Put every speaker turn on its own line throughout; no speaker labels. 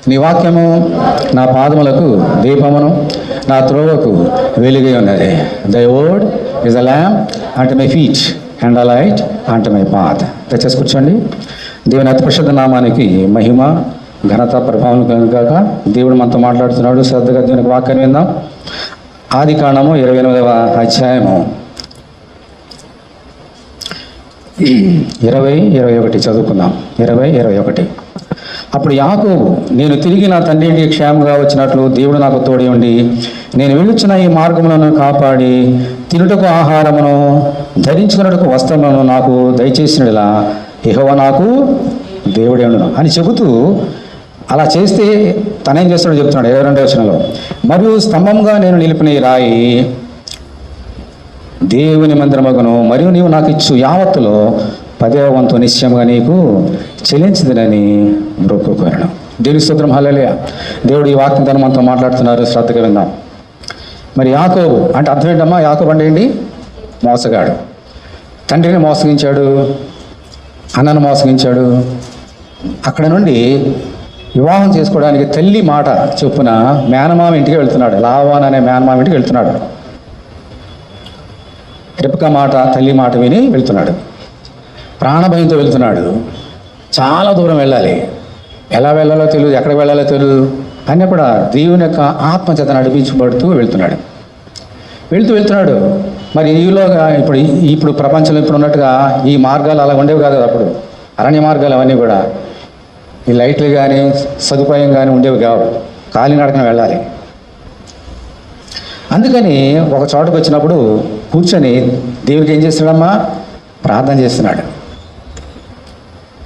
నీ వాక్యము నా పాదములకు దీపమును, నా త్రోవకు వెలుగై ఉన్నది. Thy word is a lamp unto my feet and a light unto my path. దయచేసి కూర్చోండి. దేవుని అతి పరిశుద్ధ నామానికి మహిమ, ఘనత, ప్రభావం కనుక దేవుడు మనతో మాట్లాడుతున్నాడు. శ్రద్ధగా దేవునికి వాక్యాన్ని విందాం. ఆది కాండము 28వ అధ్యాయము 20-21 చదువుకుందాం. 20-21. అప్పుడు యాకోబు, నేను తిరిగి నా తండ్రి ఇంటికి క్షేమంగా వచ్చినట్లు దేవుడు నాకు తోడి ఉండి నేను వెళ్ళుచున్న ఈ మార్గములను కాపాడి తినుటకు ఆహారమును, ధరించుకున్నటకు వస్త్రములను నాకు దయచేసినలా యెహోవా నాకు దేవుడే ఉండును అని చెబుతూ, అలా చేస్తే తనేం చేస్తాడో చెప్తున్నాడు 22వ వచనంలో. మరియు స్తంభంగా నేను నిలిపిన ఈ రాయి దేవుని మందిరమగును, మరియు నీవు నాకు ఇచ్చు యావత్తులో 10వ వంతు నిశ్చయంగా నీకు చెల్లించదనని మొక్కుకొనెను. దేవుని స్తోత్రం, హల్లెలూయా. దేవుడు ఈ వాక్యం తను మనతో మాట్లాడుతున్నారు. శ్రద్ధగా విందాం. మరి యాకోబు అంటే అర్థం ఏంటమ్మా? యాకోబు అంటే ఏంటి? మోసగాడు. తండ్రిని మోసగించాడు, అన్నను మోసగించాడు. అక్కడ నుండి వివాహం చేసుకోవడానికి తల్లి మాట చొప్పున మేనమామ ఇంటికి వెళ్తున్నాడు. లాబాను అనే మేనమామ ఇంటికి వెళ్తున్నాడు. రెబెకా మాట, తల్లి మాట విని వెళ్తున్నాడు. ప్రాణభయంతో వెళ్తున్నాడు. చాలా దూరం వెళ్ళాలి. ఎలా వెళ్ళాలో తెలియదు, ఎక్కడికి వెళ్ళాలో తెలియదు. అన్నీ కూడా దేవుని యొక్క ఆత్మచేత నడిపించబడుతూ వెళ్తున్నాడు. వెళ్తున్నాడు. మరి ఈలోగా ఇప్పుడు ప్రపంచంలో ఇప్పుడు ఉన్నట్టుగా ఈ మార్గాలు అలా ఉండేవి కాదు. అప్పుడు అరణ్య మార్గాలు అవన్నీ కూడా ఈ లైట్లు కానీ సదుపాయం కానీ ఉండేవి కావు. కాలినడకన వెళ్ళాలి. అందుకని ఒక చోటుకు వచ్చినప్పుడు కూర్చొని దేవుడికి ఏం చేస్తున్నాడమ్మా? ప్రార్థన చేస్తున్నాడు.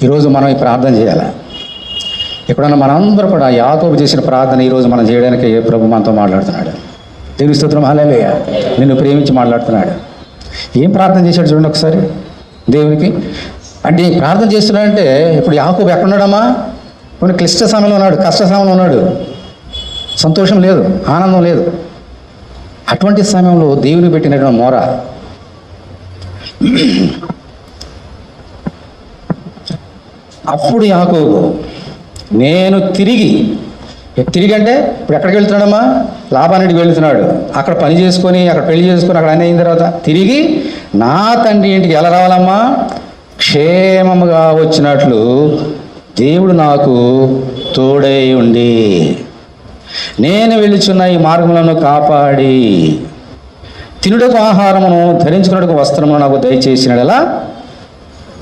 ఈరోజు మనం ఈ ప్రార్థన చేయాలి. ఎప్పుడన్నా మనందరూ కూడా యాకోబు చేసిన ప్రార్థన ఈరోజు మనం చేయడానికి ప్రభు మనతో మాట్లాడుతున్నాడు. దేవుని స్తోత్రం, హల్లెలూయా. నిన్ను ప్రేమించి మాట్లాడుతున్నాడు. ఏం ప్రార్థన చేశాడు చూడండి ఒకసారి దేవునికి. అంటే ప్రార్థన చేస్తున్నాడంటే ఇప్పుడు యాకోబు ఎక్కడున్నాడమ్మా? కొన్ని క్లిష్ట సమయంలో ఉన్నాడు, కష్ట సమయంలో ఉన్నాడు. సంతోషం లేదు, ఆనందం లేదు. అటువంటి సమయంలో దేవుని పెట్టినటువంటి మోర. అప్పుడు యాకోబు, నేను తిరిగి అంటే ఇప్పుడు ఎక్కడికి వెళ్తున్నాడమ్మా? లాబానుడికి వెళ్తున్నాడు. అక్కడ పని చేసుకొని, అక్కడ పెళ్లి చేసుకొని, అక్కడ అన్నీ అయిన తర్వాత తిరిగి నా తండ్రి ఇంటికి ఎలా రావాలమ్మా? క్షేమముగా వచ్చినట్లు దేవుడు నాకు తోడై ఉండి నేను వెళ్ళుచున్న ఈ మార్గములను కాపాడి తినుటకు ఆహారమును, ధరించుకున్నటకు వస్త్రమును నాకు దయచేసినలా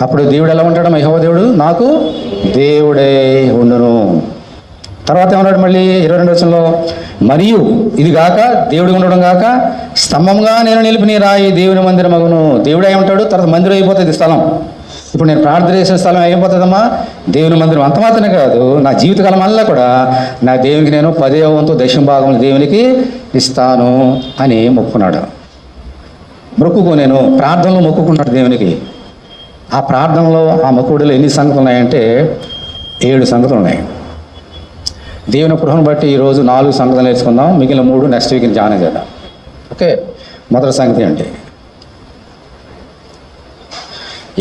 అప్పుడు దేవుడు ఎలా ఉంటాడు? యెహోవా దేవుడు నాకు దేవుడే ఉండును. తర్వాత ఏమన్నాడు మళ్ళీ 22వ వచనంలో, మరియు ఇది గాక, దేవుడు ఉండడం గాక, స్తంభంగా నేను నిలిపిన రాయి దేవుని మందిరమగును. దేవుడు ఏమంటాడు? తర్వాత మందిరం అయిపోతుంది స్థలం. ఇప్పుడు నేను ప్రార్థన చేసిన స్థలం అయిపోతుందమ్మా? దేవుని మందిరం. అంత మాత్రమే కాదు, నా జీవితకాలం వల్ల కూడా నా దేవునికి నేను 10వ వంతు దశమ భాగం దేవునికి ఇస్తాను అని మొక్కున్నాడు. నేను ప్రార్థనలో మొక్కుకున్నాడు దేవునికి. ఆ ప్రార్థనలో, ఆ మొక్కుడులో ఎన్ని సంగతులు ఉన్నాయంటే 7 సంగతులు ఉన్నాయి. దేవుని కృపను బట్టి ఈరోజు 4 సంగతులు నేర్చుకుందాం. మిగిలిన 3 నెక్స్ట్ వీక్ జాయిన్ చేద్దాం. ఓకే. మొదటి సంగతి అంటే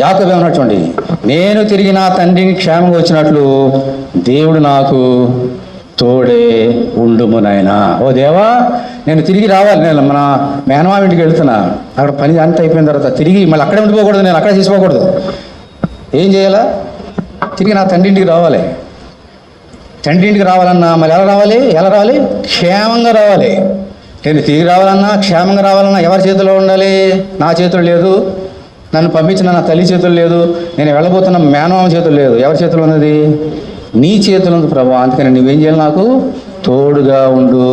యాకోబు ఏమన్నటువంటి, నేను తిరిగి నా తండ్రిని క్షేమంగా వచ్చినట్లు దేవుడు నాకు తోడే ఉండుము నాయనా. ఓ దేవా, నేను తిరిగి రావాలి. నేను మన మేనమామ ఇంటికి వెళ్తున్నా. అక్కడ పని అంత అయిపోయిన తర్వాత తిరిగి మళ్ళీ అక్కడే ఉండిపోకూడదు, నేను అక్కడే తీసుకోకూడదు. ఏం చేయాలా? తిరిగి నా తండ్రి ఇంటికి రావాలి. తండ్రి ఇంటికి రావాలన్నా మళ్ళీ ఎలా రావాలి? క్షేమంగా రావాలి. నేను తిరిగి రావాలన్నా, క్షేమంగా రావాలన్నా ఎవరి చేతిలో ఉండాలి? నా చేతులు లేదు. నన్ను పంపించిన నా తల్లి చేతులు లేదు. నేను వెళ్ళబోతున్న మేనమామ చేతులు లేదు. ఎవరి చేతిలో ఉన్నది? నీ చేతులు ఉంది ప్రభు. అందుకని నువ్వేం చేయాలి? నాకు తోడుగా ఉండు,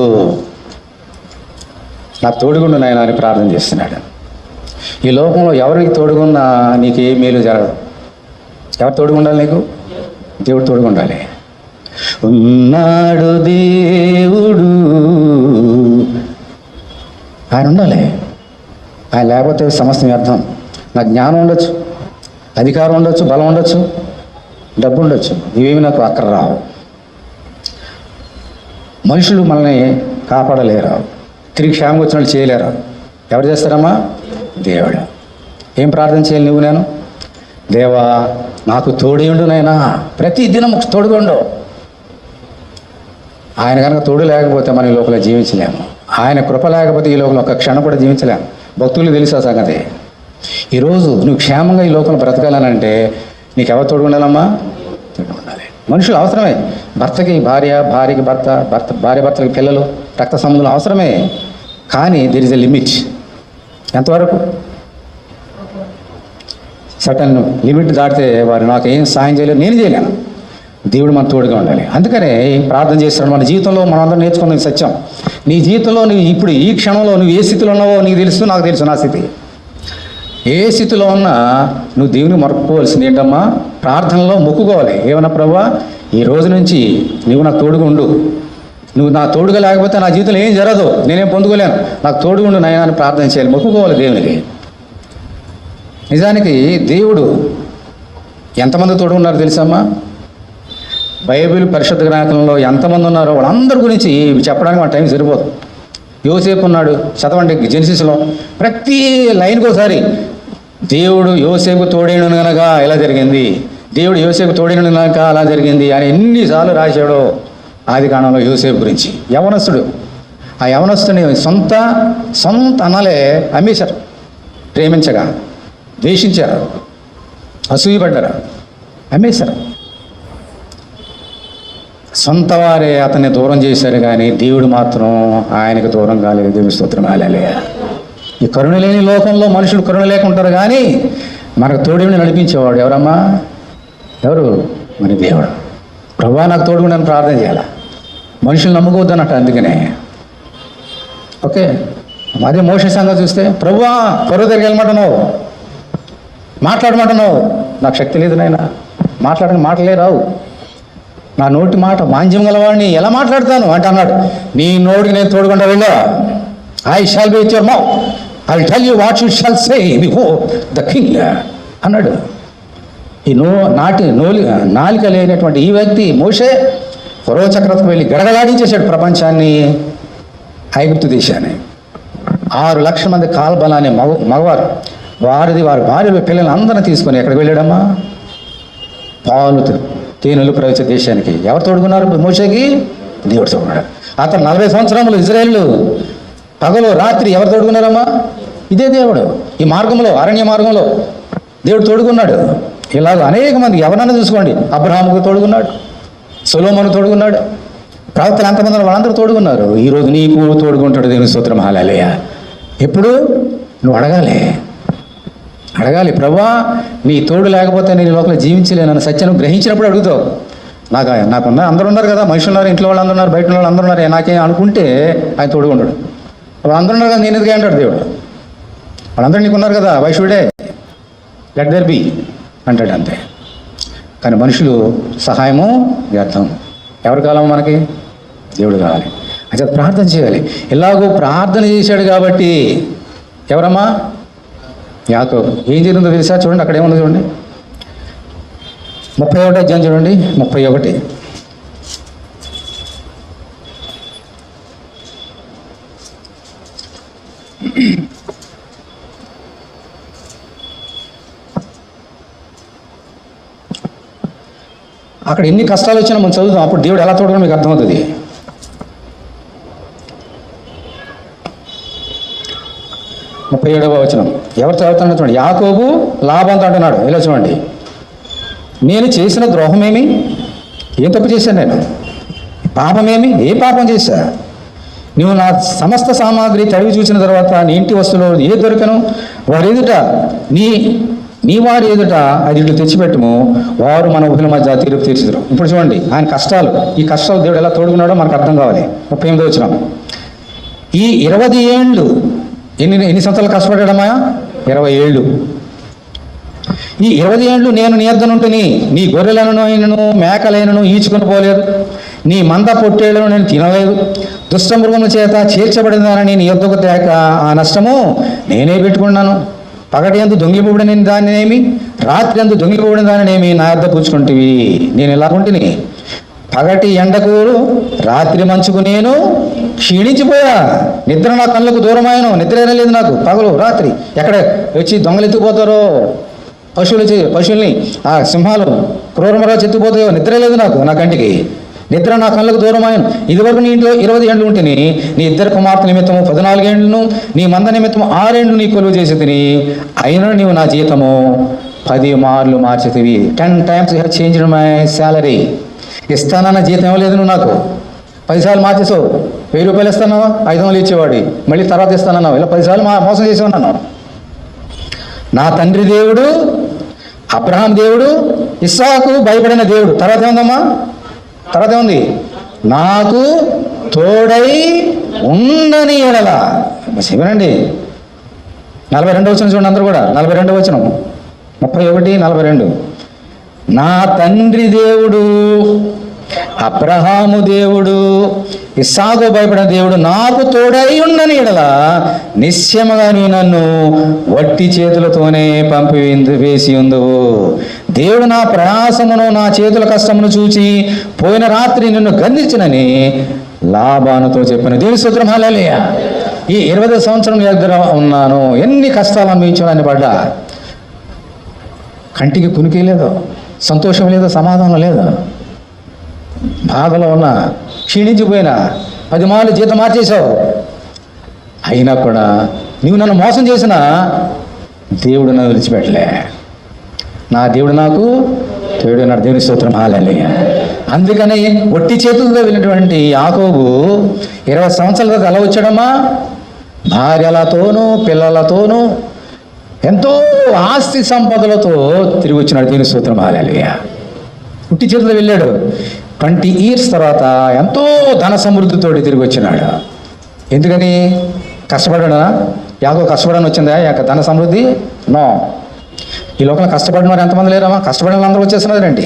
నాకు తోడుగుండు నాయనా అని ప్రార్థన చేస్తున్నాడు. ఈ లోకంలో ఎవరికి తోడుగున్నా నీకు ఏ మేలు జరగదు. ఎవరు తోడుగా ఉండాలి? నీకు దేవుడు తోడుగా ఉండాలి. ఉన్నాడు దేవుడు, ఆయన ఉండాలి. ఆయన లేకపోతే సమస్తం వ్యర్థం. నాకు జ్ఞానం ఉండొచ్చు, అధికారం ఉండొచ్చు, బలం ఉండొచ్చు, డబ్బు ఉండొచ్చు, ఇవేమి నాకు అక్కడ రావు. మనుషులు మనల్ని కాపాడలేరు, తిరిగి క్షేమంగా వచ్చిన వాళ్ళు చేయలేరు. ఎవరు చేస్తారమ్మా? దేవుడు. ఏం ప్రార్థన చేయాలి నువ్వు? నేను, దేవా నాకు తోడేయుండు నాయనా, ప్రతి దినం తోడుగా ఉండు. ఆయన కనుక తోడు లేకపోతే మనం ఈ లోపల జీవించలేము. ఆయన కృప లేకపోతే ఈ లోపల ఒక క్షణం కూడా జీవించలేము. భక్తులు తెలుసు ఆ సంగతి. ఈరోజు నువ్వు క్షేమంగా ఈ లోపల బ్రతకాలనంటే నీకు ఎవరు తోడు ఉండాలమ్మా? తోడు ఉండాలి. మనుషులు అవసరమే. భర్తకి భార్య, భార్యకి భర్త, భార్య భర్తలకి పిల్లలు, రక్త సంబంధాలు అవసరమే. కానీ దెర్ ఇస్ ఎ లిమిట్. ఎంతవరకు? సటన్ లిమిట్ దాటితే వారు నాకు ఏం సాయం చేయలేరు, నేను చేయలేను. దేవుడు మన తోడుగా ఉండాలి. అందుకనే ప్రార్థన చేస్తున్నాడు. మన జీవితంలో మనం అందరం నేర్చుకున్న సత్యం. నీ జీవితంలో నువ్వు ఇప్పుడు ఈ క్షణంలో నువ్వు ఏ స్థితిలో ఉన్నావో నీకు తెలుసు, నాకు తెలుసు నా స్థితి. ఏ స్థితిలో ఉన్నా నువ్వు దేవుని మొక్కుకోవాల్సింది ఏంటమ్మా? ప్రార్థనలో మొక్కుకోవాలి. ఏమన్నా ప్రభువా, ఈ రోజు నుంచి నువ్వు నాకు తోడుగా ఉండు. నువ్వు నా తోడుగా లేకపోతే నా జీవితంలో ఏం జరగదు, నేనేం పొందుకోలేను, నాకు తోడుగా ఉండు నాయనా అని ప్రార్థన చేయాలి, మొక్కుకోవాలి దేవునికి. నిజానికి దేవుడు ఎంతమంది తోడు ఉన్నారో తెలుసమ్మా? బైబిల్ పరిశుద్ధ గ్రంథంలో ఎంతమంది ఉన్నారో వాళ్ళందరి గురించి చెప్పడానికి మన టైం సరిపోదు. యోసేపు ఉన్నాడు, చదవండి జెనసిస్లో ప్రతి లైన్కి ఒకసారి దేవుడు యోసేపు తోడేను కనుక ఇలా జరిగింది, దేవుడు యోసేపు తోడేను కనుక అలా జరిగింది అని ఎన్నిసార్లు రాశాడో ఆదికాండంలో యోసేపు గురించి. యవనస్తుడు, ఆ యవనస్తుని సొంత అన్నలే అమ్మేశారు, ప్రేమించగా ద్వేషించారు, అసూయపడ్డారు, అమ్మేశారు. సొంత వారే అతన్ని దూరం చేశారు, కానీ దేవుడు మాత్రం ఆయనకు దూరం కాలేదు. దేవుని స్తోత్రం. హల్లెలూయా. ఈ కరుణ లేని లోకంలో మనుషులు కరుణ లేకుంటారు, కానీ మనకు తోడుని నడిపించేవాడు ఎవరమ్మా? ఎవరు? మన దేవుడు. ప్రభువా నాకు తోడుగా నన్ను ప్రార్థన చేయాలా, మనుషులు నమ్ముకోవద్దన్నట్టు. అందుకనే ఓకే. అదే మోషే సంగతి చూస్తే, ప్రభువా ఫరో దగ్గరికి వెళ్ళమంటున్నావు, మాట్లాడమంటున్నావు, నాకు శక్తి లేదు నాయనా, మాట్లాడని మాటలే రావు, నా నోటి మాట మాంద్యం గలవాడిని ఎలా మాట్లాడతాను అంటే అన్నాడు. నీ నోటికి నేను తోడుకుండా వెళ్ళా. I shall be with your mouth, I will tell you what you shall say before the king అన్నాడు. ఈ నాలిక లేనటువంటి ఈ వ్యక్తి మోషే ఫరో చక్రవర్తికి వెళ్ళి గడగలాడించేశాడు ప్రపంచాన్ని, ఐగుప్తు దేశాన్ని. 6 లక్షల మంది కాల్బలాన్ని మగవారు, వారి భార్యలు పిల్లలు అందరిని తీసుకొని ఎక్కడికి వెళ్ళాడమ్మా? పాలు తేనెలు ప్రవేశ దేశానికి. ఎవరు తోడుకున్నారు మోషేకి? దేవుడు తోడుకున్నాడు. అతను 40 సంవత్సరములు ఇజ్రాయేలు పగలు రాత్రి ఎవరు తోడుకున్నారమ్మా? ఇదే దేవుడు. ఈ మార్గంలో, అరణ్య మార్గంలో దేవుడు తోడుకున్నాడు. ఇలాగ అనేక మంది ఎవరన్నా చూసుకోండి. అబ్రహాముకు తోడుకున్నాడు, సొలొమోను తోడుకున్నాడు, ప్రవక్తలు ఎంతమంది వాళ్ళందరూ తోడుకున్నారు. ఈరోజు నీకు తోడుకుంటాడు. దేవుని స్తోత్రం. హల్లెలూయా. ఎప్పుడు నువ్వు అడగాలి, ప్రభువా నీ తోడు లేకపోతే నేను లోపల జీవించలేనని సత్యం గ్రహించినప్పుడు అడుగుతావు. నాకున్న అందరూ ఉన్నారు కదా, మనుషులు ఉన్నారు, ఇంట్లో వాళ్ళందరూ ఉన్నారు, బయట వాళ్ళు అందరూ ఉన్నారు, నాకేం అనుకుంటే ఆయన తోడుగా ఉండడు. వాళ్ళందరూ ఉన్నారు కదా, నేను ఎందుకు అంటాడు దేవుడు. వాళ్ళందరూ నీకు ఉన్నారు కదా, why should let there be అంటాడు, అంతే. కానీ మనుషులు సహాయము వ్యర్థం. ఎవరు కాలం మనకి? దేవుడు కావాలి. అయితే ప్రార్థన చేయాలి. ఎలాగో ప్రార్థన చేశాడు కాబట్టి. ఎవరమ్మా? యాకోబు. ఏం జరిగిందో తెలుసా? చూడండి, అక్కడ ఏముందో చూడండి. 31వ అధ్యాయం చూడండి, 31. అక్కడ ఎన్ని కష్టాలు వచ్చినా మనం చదువుతాం, అప్పుడు దేవుడు ఎలా తోడుగా మీకు అర్థమవుతుంది. 37వ వచనం ఎవరు చదువుతాడో చూడండి. యాకోబు లాభంతో అంటున్నాడు. ఇలా చూడండి, నేను చేసిన ద్రోహమేమి? ఏం తప్పు చేశాను నేను? పాపమేమి? ఏ పాపం చేశా? నువ్వు నా సమస్త సామాగ్రి తడివి చూసిన తర్వాత నీ ఇంటి వస్తువులు ఏ దొరకను వారి ఎదుట నీ వారి ఎదుట అది ఇట్లు తెచ్చిపెట్టము, వారు మన ఉభయుల మధ్య తీర్పు తీర్చుదురు. ఇప్పుడు చూడండి ఆయన కష్టాలు, ఈ కష్టాలు దేవుడు ఎలా తోడుకున్నాడో మనకు అర్థం కావాలి. 38వ వచనం. ఈ 20 ఏళ్ళు ఎన్ని సంవత్సరాలు కష్టపడ్డాడమ్మా? 20 ఏళ్ళు. ఈ 20 ఏళ్ళు నేను నీ యొద్దనుంటిని, నీ గొర్రెలను మేకలైనను ఈచుకొని పోలేదు, నీ మంద పొట్టేళ్లను నేను తినలేదు, దుష్టమృగముల చేత చేర్చబడిందని నీ యొద్దకు తేక ఆ నష్టము నేనే పెట్టుకున్నాను. పగటి యందు దొంగిపోబడిన దానినేమి, రాత్రి యందు దొంగిపోబడిన దానినేమి నా యొద్ద పూచుకుంటేవి. నేను ఎలా ఉంటిని? పగటి ఎండకు రాత్రి మంచుకు నేను క్షీణించిపోయా, నిద్ర నా కళ్ళకు దూరమాయను, నిద్ర లేదు నాకు పగలు రాత్రి. ఎక్కడ వచ్చి దొంగలు ఎత్తుకుపోతారో, పశువుల్ని ఆ సింహాలు క్రూరమరాజు ఎత్తుకుపోతాయో, నిద్ర లేదు నాకు, నా కంటికి. నిద్ర నా కళ్ళకు దూరమైన. ఇదివరకు నీ ఇంట్లో 20 ఏండ్లు ఉంటేని, నీ 2 కుమార్తె నిమిత్తము 14 ఏండ్లను, నీ మంద నిమిత్తము 6 ఏండ్లు నీ కొలువు చేసి తిని, అయినా నీవు నా జీతము 10 మార్లు మార్చితివి. 10 times you have changed my salary. ఇస్తానన్న జీతం ఇవ్వలేదు నువ్వు నాకు, 10 సార్లు మార్చేసావు. 1000 రూపాయలు ఇస్తాను, 500 ఇచ్చేవాడి, మళ్ళీ తర్వాత ఇస్తానన్నావు. ఇలా 10 సార్లు మోసం చేసేవన్నాను. నా తండ్రి దేవుడు అబ్రహాం దేవుడు, ఇస్సాకు భయపడిన దేవుడు. తర్వాత ఏముందమ్మా? తర్వాత ఏముంది? నాకు తోడై ఉండని ఎడల. వినండి, 42 వచనం చూడండి అందరూ కూడా. 42 వచనం, 31, 42. నా తండ్రి దేవుడు అబ్రహాము దేవుడు, ఇస్సాకు భయపడిన దేవుడు నాకు తోడై ఉండని ఎడల నిశ్చయముగా నీ నన్ను వట్టి చేతులతోనే వేసి ఉందువు. దేవుడు నా ప్రయాసమును నా చేతుల కష్టమును చూచి పోయిన రాత్రి నిన్ను గందించినని లాబానుతో చెప్పాను. దేవుని స్తోత్రం, హల్లెలూయా. ఈ 20 సంవత్సరం దగ్గర ఉన్నాను, ఎన్ని కష్టాలు అనుభవించాలని పడ్డా, కంటికి కునికి లేదు, సంతోషం లేదు, సమాధానం లేదు, బాధలో ఉన్నా, క్షీణించిపోయినా, 10 మార్లు జీతం మార్చేశావు. అయినా కూడా నీవు నన్ను మోసం చేసినా దేవుడు నన్ను విడిచిపెట్టలే. నా దేవుడు నాకు తోడు ఉన్నాడు. దేవుని స్తోత్రం, హల్లెలూయా. అందుకని ఒట్టి చేతులతో వెళ్ళినటువంటి యాకోబు 20 సంవత్సరాల దాకా ఎలా వచ్చాడమ్మా? భార్యలతోనూ పిల్లలతోనూ ఎంతో ఆస్తి సంపదలతో తిరిగి వచ్చినాడు. దేవుని స్తోత్రం, హల్లెలూయా. ఒట్టి చేతులతో వెళ్ళాడు. 20 years తర్వాత ఎంతో ధన సమృద్ధితో తిరిగి వచ్చినాడు. ఎందుకని? కష్టపడ్డా? యాకో కష్టపడని వచ్చిందా ధన సమృద్ధి? నో. ఈ లోకంలో కష్టపడిన వారు ఎంతమంది లేరమ్మా? కష్టపడిన వాళ్ళందరూ వచ్చేస్తున్నారండి.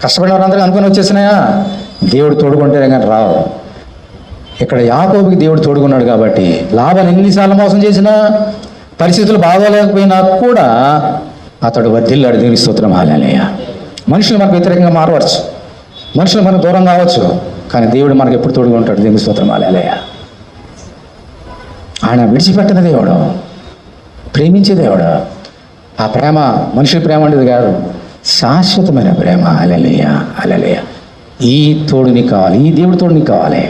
కష్టపడిన వారందరూ అనుకుని వచ్చేసినాయా? దేవుడు తోడుకుంటేనే కానీ రావు. ఇక్కడ యాకోబుకి దేవుడు తోడుకున్నాడు కాబట్టి లాభాన్ని ఎన్నిసార్లు మోసం చేసినా, పరిస్థితులు బాగోలేకపోయినా కూడా అతడు వర్ధిల్లాడు. దేవుని స్తోత్రం, హల్లెలూయా. మనుషులు మనకు వ్యతిరేకంగా మారవచ్చు, మనుషులు మనకు దూరం కావచ్చు, కానీ దేవుడు మనకు ఎప్పుడు తోడుగా ఉంటాడు. దేవుని స్తోత్రం, హల్లెలూయా. ఆయన విడిచిపెట్టిన దేవుడు, ప్రేమించే దేవుడు. ఆ ప్రేమ మనుషుల ప్రేమ అనేది కాదు, శాశ్వతమైన ప్రేమ. హల్లెలూయా, హల్లెలూయా. ఈ తోడు నీకు కావాలి, ఈ దేవుడి తోడు నీకు కావాలి.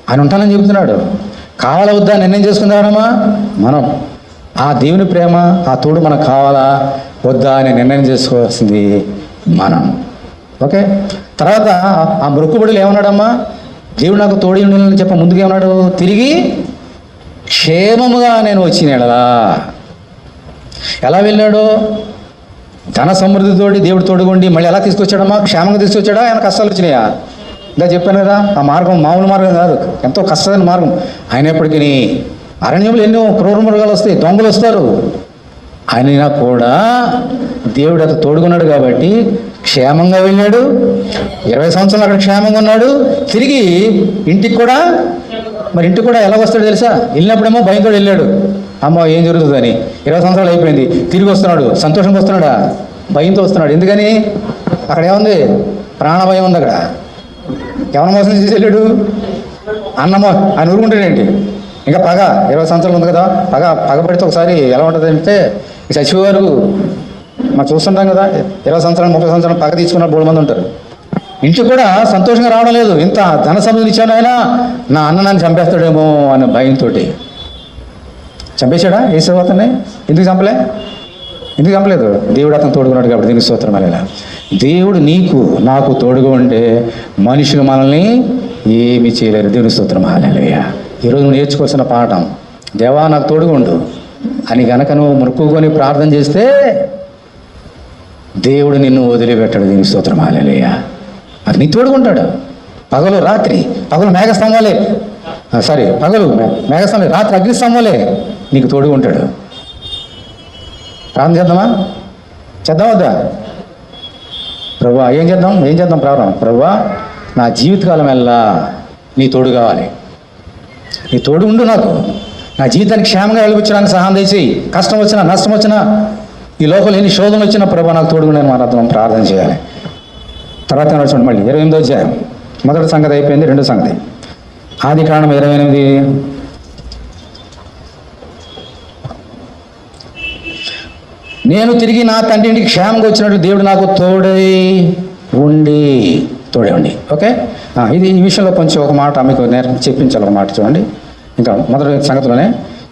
ఆయన ఉంటానని చెబుతున్నాడు. కావాలా వద్దా నిర్ణయం చేసుకుందామా మనం? ఆ దేవుని ప్రేమ, ఆ తోడు మనకు కావాలా వద్దా అని నిర్ణయం చేసుకోవాల్సింది మనం. ఓకే. తర్వాత ఆ మృక్కుబడులు ఏమన్నాడమ్మా? దేవుడు నాకు తోడి ఉండాలని చెప్ప ముందుకు ఏమన్నాడు? తిరిగి క్షేమముగా నేను వచ్చిన ఎడలా. ఎలా వెళ్ళాడు? ధన సమృద్ధితోటి దేవుడు తోడుగుండి మళ్ళీ ఎలా తీసుకొచ్చాడమ్మా? క్షేమంగా తీసుకొచ్చాడా? ఆయన కష్టాలు వచ్చినాయా? ఇంకా చెప్పాను కదా, ఆ మార్గం మామూలు మార్గం కాదు, ఎంతో కష్టమైన మార్గం. అయినప్పటికీ అరణ్యంలో ఎన్నో క్రూర మృగాలు వస్తాయి, దొంగలు వస్తారు. అయినా కూడా దేవుడు అతను తోడుకున్నాడు కాబట్టి క్షేమంగా వెళ్ళాడు. 20 సంవత్సరాలు అక్కడ క్షేమంగా ఉన్నాడు. తిరిగి ఇంటికి కూడా, మరి ఇంటికి కూడా ఎలా వస్తాడు తెలుసా? వెళ్ళినప్పుడేమో భయంతో వెళ్ళాడు, అమ్మ ఏం జరుగుతుందని. 20 సంవత్సరాలు అయిపోయింది, తిరిగి వస్తున్నాడు. సంతోషంగా వస్తున్నాడా? భయంతో వస్తున్నాడు. ఎందుకని? అక్కడ ఏముంది? ప్రాణభయం ఉంది. అక్కడ ఎవరి మోసం చేసి వెళ్ళాడు? అన్నమో ఆయన ఊరుకుంటాడేంటి? ఇంకా పగ 20 సంవత్సరాలు ఉంది కదా, పగబడితే ఒకసారి ఎలా ఉంటుంది అంటే, చచ్చిపోయారు మనం చూస్తుంటాం కదా, 20 సంవత్సరాలు 30 సంవత్సరాలు పగ తీసుకున్న 3 మంది ఉంటారు. ఇంటికి కూడా సంతోషంగా రావడం లేదు. ఇంత ధన సంపద ఇచ్చాను ఆయన, నా అన్న నన్ను చంపేస్తాడేమో అనే భయంతో. చంపేశాడా యేసు అతన్ని? ఎందుకు చంపలేదు? దేవుడు అతను తోడుకున్నాడు కాబట్టి. దీనికి స్తోత్రం. అలా దేవుడు నీకు నాకు తోడుగా ఉంటే మనుషులు మనల్ని ఏమి చేయలేరు. దేవుని స్తోత్రం, హల్లెలూయా. ఈరోజు నువ్వు నేర్చుకోవాల్సిన పాఠం, దేవా నాకు తోడుగా ఉండు అని గనక నువ్వు మొక్కుకొని ప్రార్థన చేస్తే దేవుడు నిన్ను వదిలిపెట్టాడు. దీనికి స్తోత్రం, హల్లెలూయా. అది నీ తోడుకుంటాడు. పగలు రాత్రి, పగలు మేఘస్తంభాలే, పగలు మేఘస్తంభాలే, రాత్రి అగ్నిస్తంభాలే నీకు తోడుకుంటాడు. ప్రార్థన చేద్దామా వద్దా? ప్రభువా ఏం చేద్దాం ప్రారంభం? ప్రభువా నా జీవితకాలం వెళ్ళా నీ తోడు కావాలి, నీ తోడు ఉండు, నాకు నా జీవితానికి క్షేమంగా వెలిపించడానికి సహాయం చేసి, కష్టం వచ్చినా నష్టం వచ్చినా ఈ లోపల ఎన్ని శోధనలు వచ్చినా ప్రభువా నాకు తోడుగా నేను మనం ప్రార్థన చేయాలి. తర్వాత చూడండి మళ్ళీ 28వ అధ్యాయం, మొదటి సంగతి అయిపోయింది, రెండో సంగతి. ఆదికాండం 28. నేను తిరిగి నా తండ్రి ఇంటికి క్షేమంగా వచ్చినట్లు దేవుడు నాకు తోడై ఉండి. ఓకే, ఇది ఈ విషయంలో కొంచెం ఒక మాట మీకు చెప్పించాలి. ఒక మాట చూడండి, ఇంకా మొదటి సంగతిలోనే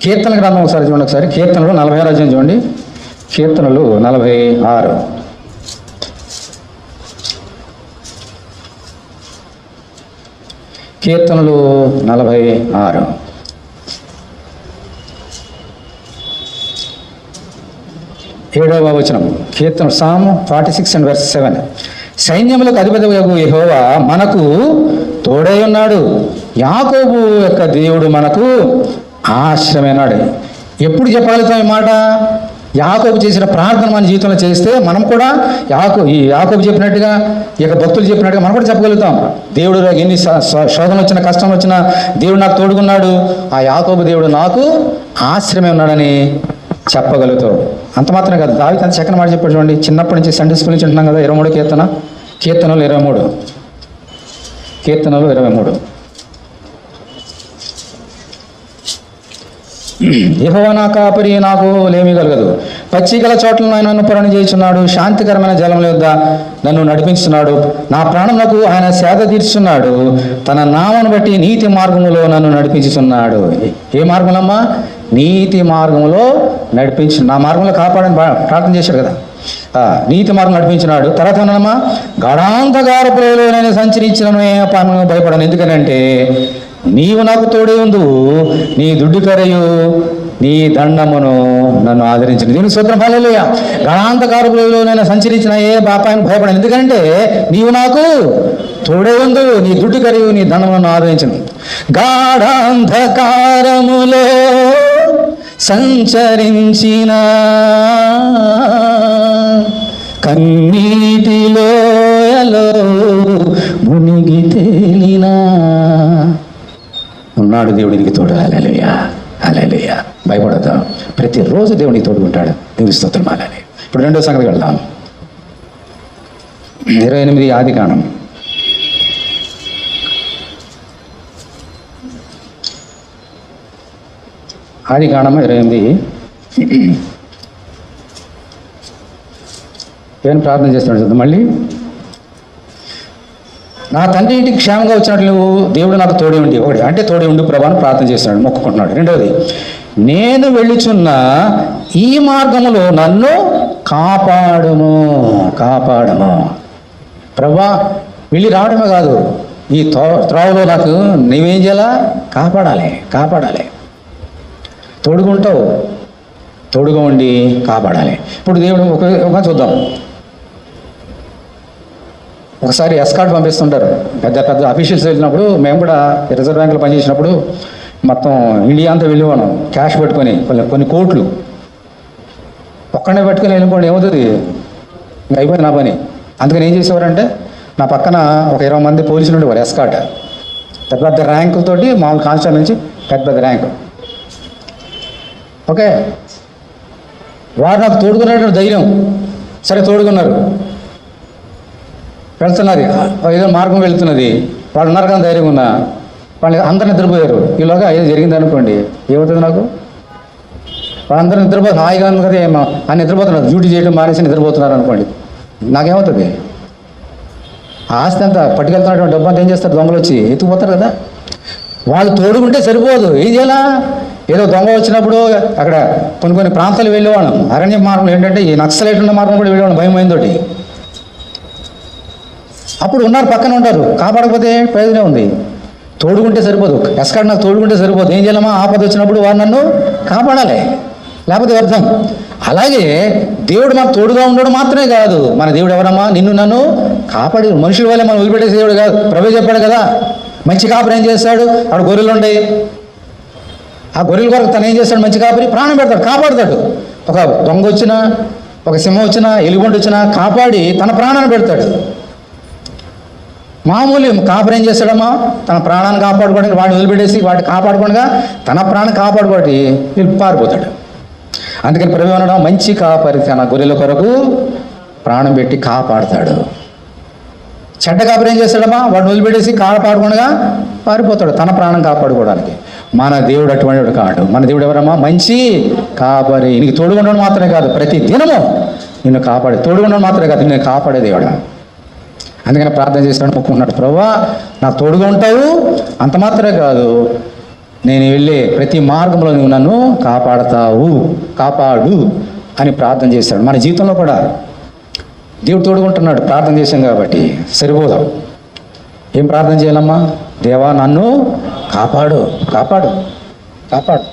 కీర్తన గ్రంథం ఒకసారి చూడండి. ఒకసారి కీర్తనలు 46 అధ్యాయం చూడండి. కీర్తనలు 46. కీర్తనలు 46 7వ వచనం. కీర్తన సామ్ 46 and verse 7. సైన్యములకు అధిపతియగు యెహోవా మనకు తోడై ఉన్నాడు, యాకోబు యొక్క దేవుడు మనకు ఆశ్రయమైనాడు. ఎప్పుడు చెప్పగలుగుతాం ఈ మాట? యాకోబు చేసిన ప్రార్థన మన జీవితంలో చేస్తే మనం కూడా యాకోబు చెప్పినట్టుగా, ఈ యొక్క భక్తులు చెప్పినట్టుగా మనం కూడా చెప్పగలుగుతాం. దేవుడు ఎన్ని శోధన వచ్చినా, కష్టం వచ్చినా దేవుడు నాకు తోడుగున్నాడు, ఆ యాకోబు దేవుడు నాకు ఆశ్రయమై ఉన్నాడని చెప్పగలుగుతావు. అంత మాత్రమే కాదు, దావీదు అంత చక్కని మాట చెప్పాడు చూడండి. చిన్నప్పటి నుంచి సండే స్కూల్ నుంచి ఉంటున్నాం కదా. 23 కీర్తనలు 23. యెహోవా నా కాపరి, నాకు లేమి కలగదు. పచ్చిగల చోట్ల నన్ను ప్రయాణం చేస్తున్నాడు, శాంతికరమైన జలముల యొద్ద నన్ను నడిపించున్నాడు. నా ప్రాణములకు ఆయన సేద తీర్చున్నాడు, తన నామను బట్టి నీతి మార్గములో నన్ను నడిపించుతున్నాడు. ఏ మార్గంలోమ్మా? నీతి మార్గంలో నడిపించు, నా మార్గంలో కాపాడని ప్రార్థన చేశాడు కదా. నీతి మార్గం నడిపించినాడు. తర్వాత ఏమన్నామా? గాఢాంధకారపులో నేను సంచరించిన పాపములకు భయపడను, ఎందుకనంటే నీవు నాకు తోడే ఉండు, నీ దుడ్డు కరయు నీ దండమును నన్ను ఆదరించింది. దీనికి స్తోత్రం, హల్లెలూయా. గాఢాంధకారపులో నేను సంచరించిన ఏ పాపానికి భయపడను, ఎందుకంటే నీవు నాకు తోడే ఉండు, నీ దుడ్డు కరయు నీ దండమును ఆదరించింది. గాఢాంధకారములో సంచరించిన, కన్నీటిలోయలో మునిగి తేలినా, ఉన్నాడు దేవుడికి తోడు. హల్లెలూయా, హల్లెలూయా. భయపడతాం, ప్రతిరోజు దేవుడికి తోడుకుంటాడు. దేవుని స్తోత్రం. అలానే ఇప్పుడు రెండో సంగతికి వెళ్దాం. 28 ఆదికాండం. ఆదికాండం 28. ఏం ప్రార్థన చేస్తున్నాడు చూద్దాం మళ్ళీ. నా తండ్రి ఇంటికి క్షేమంగా వచ్చినట్లు దేవుడు నాకు తోడే ఉండి, ఒకటి అంటే తోడే ఉండి ప్రభా అని ప్రార్థన చేస్తున్నాడు, మొక్కుకుంటున్నాడు. రెండవది, నేను వెళ్ళుచున్న ఈ మార్గములో నన్ను కాపాడము. ప్రభా వెళ్ళి రావడమే కాదు, ఈ త్రోవలో నాకు నీవేం చేయాలా? కాపాడాలి. తోడుగా ఉండి కాపాడాలి. ఇప్పుడు దేవుడు ఒక చూద్దాం. ఒకసారి ఎస్కార్ట్ పంపిస్తుంటారు, పెద్ద అఫీషియల్స్ వెళ్ళినప్పుడు. మేము కూడా రిజర్వ్ బ్యాంకులో పనిచేసినప్పుడు మొత్తం ఇండియా అంతా వెళ్ళిపోను, క్యాష్ పెట్టుకొని కొన్ని కోట్లు ఒక్కడే పెట్టుకొని వెళ్ళిపోండి, ఏమవుతుంది? ఇంకా అయిపోయింది నా పని. అందుకని ఏం చేసేవారంటే, నా పక్కన ఒక 20 మంది పోలీసులు ఉండేవారు, ఎస్కార్ట్. పెద్ద ర్యాంకులతోటి, మామూలు కానిస్టేబుల్ నుంచి పెద్ద ర్యాంకు. ఓకే, వారు నాకు తోడుకునేటువంటి ధైర్యం. సరే, తోడుకున్నారు, వెళ్తున్నది, ఏదో మార్గం వెళ్తున్నది, వాళ్ళు ఉన్నారు కానీ ధైర్యం ఉన్నా, వాళ్ళు అందరు నిద్రపోయారు. ఈలోగా ఏదో జరిగింది అనుకోండి, ఏమవుతుంది నాకు? వాళ్ళందరూ నిద్రపోతారు, హాయిగా ఉంది కదా, ఏమో అని నిద్రపోతున్నారు, డ్యూటీ చేయడం మానేసి నిద్రపోతున్నారు అనుకోండి, నాకేమవుతుంది? ఆస్తి అంతా పట్టుకెళ్తున్నటువంటి డబ్బు అంతా ఏం చేస్తారు? దొంగలు వచ్చి ఎత్తుకుపోతారు కదా. వాళ్ళు తోడుకుంటే సరిపోదు, ఏం చేయాలా? ఏదో దొంగ వచ్చినప్పుడు అక్కడ కొన్ని ప్రాంతాలు వెళ్ళేవాళ్ళం. అరణ్య మార్గం ఏంటంటే ఈ నక్సలైట్ ఉన్న మార్గం కూడా వెళ్ళేవాళ్ళం, భయం అయిందోటి. అప్పుడు ఉన్నారు, పక్కన ఉంటారు, కాపాడకపోతే ప్రయోజనం ఉంది. తోడుకుంటే సరిపోదు, ఎస్కార్ట్ నాకు తోడుకుంటే సరిపోదు, ఏం చేయాలమ్మా? ఆపద వచ్చినప్పుడు వారు నన్ను కాపాడాలి, లేకపోతే వ్యర్థం. అలాగే దేవుడు మనకు తోడుగా ఉండడం మాత్రమే కాదు, మన దేవుడు ఎవరమ్మా? నిన్ను నన్ను కాపాడి, మనుషుల వల్లే మనం వదిలిపెట్టేసే దేవుడు కాదు. ప్రభు చెప్పాడు కదా, మంచి కాపరి ఏం చేస్తాడు? అక్కడ గొర్రెలు ఉంటాయి, ఆ గొర్రెల కొరకు తను ఏం చేస్తాడు? మంచి కాపరి ప్రాణం పెడతాడు, కాపాడుతాడు. ఒక దొంగ వచ్చినా, ఒక సింహం వచ్చినా, ఎలుగుబంటి వచ్చినా కాపాడి తన ప్రాణాన్ని పెడతాడు. మామూలు కాపరి ఏం చేస్తాడమ్మా? తన ప్రాణాన్ని కాపాడుకోవడానికి వాడిని వదిలిపెట్టేసి వాటిని కాపాడుకోగా తన ప్రాణం కాపాడుకోటి పారిపోతాడు. అందుకని ప్రభు అనడం, మంచి కాపరి తన గొర్రెల కొరకు ప్రాణం పెట్టి కాపాడుతాడు. చెడ్డ కాపరి ఏం చేస్తాడమ్మా? వాడిని వదిలిపెట్టేసి కాపాడుకోగా పారిపోతాడు, తన ప్రాణం కాపాడుకోవడానికి. మన దేవుడు అటువంటి కాడు. మన దేవుడు ఎవరమ్మా? మంచి కాపరి. నీకు తోడుగా ఉండడం మాత్రమే కాదు, ప్రతి దినము నిన్ను కాపాడే, తోడుగా ఉండడం మాత్రమే కాదు, నిన్ను కాపాడే దేవుడు. అందుకని ప్రార్థన చేసినాడు, మొక్కుకున్నాడు, ప్రభువా నాకు తోడుగా ఉంటావు, అంత మాత్రమే కాదు, నేను వెళ్ళే ప్రతి మార్గంలో నువ్వు నన్ను కాపాడు అని ప్రార్థన చేశాడు. మన జీవితంలో కూడా దేవుడు తోడుకుంటున్నాడు. ప్రార్థన చేశాం కాబట్టి సరిపోదు. ఏం ప్రార్థన చేయాలమ్మా? దేవా నన్ను కాపాడు.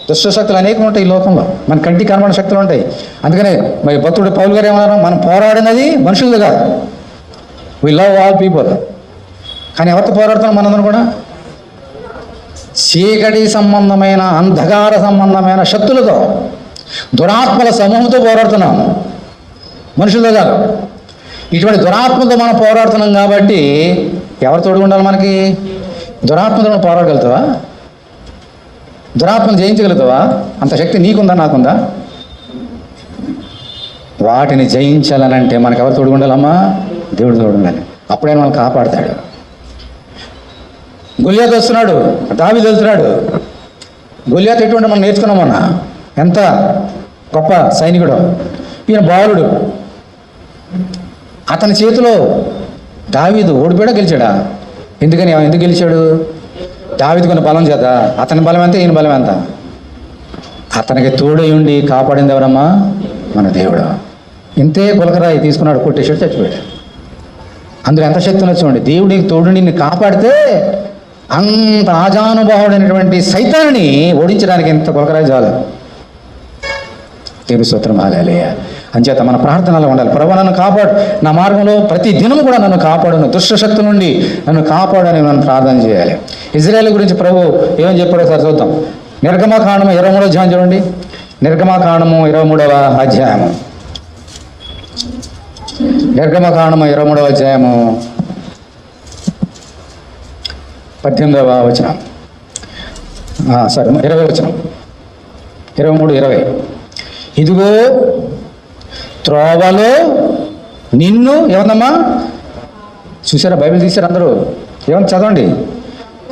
దుష్టశక్తులు అనేకం ఉంటాయి ఈ లోకంలో, మన కంటికి కనబడిన శక్తులు ఉంటాయి. అందుకనే మరి భక్తుడు పౌలు గారు ఏమన్నారు? మనం పోరాడినది మనుషులది కాదు, వి లవ్ ఆల్ పీపుల్. కానీ ఎవరితో పోరాడుతున్నాం? మనందరం కూడా చీకటి సంబంధమైన, అంధకార సంబంధమైన శక్తులతో, దురాత్మల సమూహంతో పోరాడుతున్నాం, మనుషులతో కాదు. ఇటువంటి దురాత్మతో మనం పోరాడుతున్నాం కాబట్టి ఎవరు తోడు ఉండాలి మనకి? దురాత్మతో మనం పోరాడగలుగుతావా? దురాత్మను జయించగలుగుతావా? అంత శక్తి నీకుందా, నాకుందా? వాటిని జయించాలనంటే మనకు ఎవరు తోడు ఉండాలమ్మా? దేవుడు తోడు ఉండాలి. అప్పుడే మనల్ని కాపాడుతాడు. గొల్యాతు వస్తున్నాడు, దావీదు వెళ్తున్నాడు. గొల్యాతు ఎటువంటి మనం నేర్చుకున్నాం మొన్న, ఎంత గొప్ప సైనికుడు. ఈయన బాలుడు. అతని చేతిలో దావీదు ఓడిపోయాడా, గెలిచాడా? ఎందుకు గెలిచాడు? దావీదు కొన్ని బలం చేత. అతని బలం ఎంత, ఈయన బలం ఎంత? అతనికి తోడై ఉండి కాపాడింది ఎవరమ్మా? మన దేవుడు. ఇంతే గులకరాయి తీసుకున్నాడు, కొట్టేసాడు, చచ్చిపోయాడు. అందులో ఎంత శక్తి ఉన్నది. దేవుడికి తోడు నిన్ను కాపాడితే అంత ఆజానుభావుడైనటువంటి సైతాన్ని ఓడించడానికి ఎంత గులకరాయి చాలు. దేవుని స్తోత్రం, హల్లెలూయా. అంచేత మన ప్రార్థనలో ఉండాలి, ప్రభువా నన్ను కాపాడు, నా మార్గంలో ప్రతి దినం కూడా నన్ను కాపాడును, దుష్టశక్తి నుండి నన్ను కాపాడని మనం ప్రార్థన చేయాలి. ఇజ్రాయేల్ గురించి ప్రభు ఏమని చెప్పాడో ఒకసారి చూద్దాం. నిర్గమకాండము 23వ అధ్యాయం చూడండి. నిర్గమకాండము 23వ అధ్యాయము. నిర్గమకాండము 23వ అధ్యాయము 18వ వచనం. 20వ వచనం. 23:20. ఇదిగో త్రోవలో నిన్ను, ఏమన్నా చూసారా? బైబిల్ తీశారు అందరూ, ఏమన్నా చదవండి.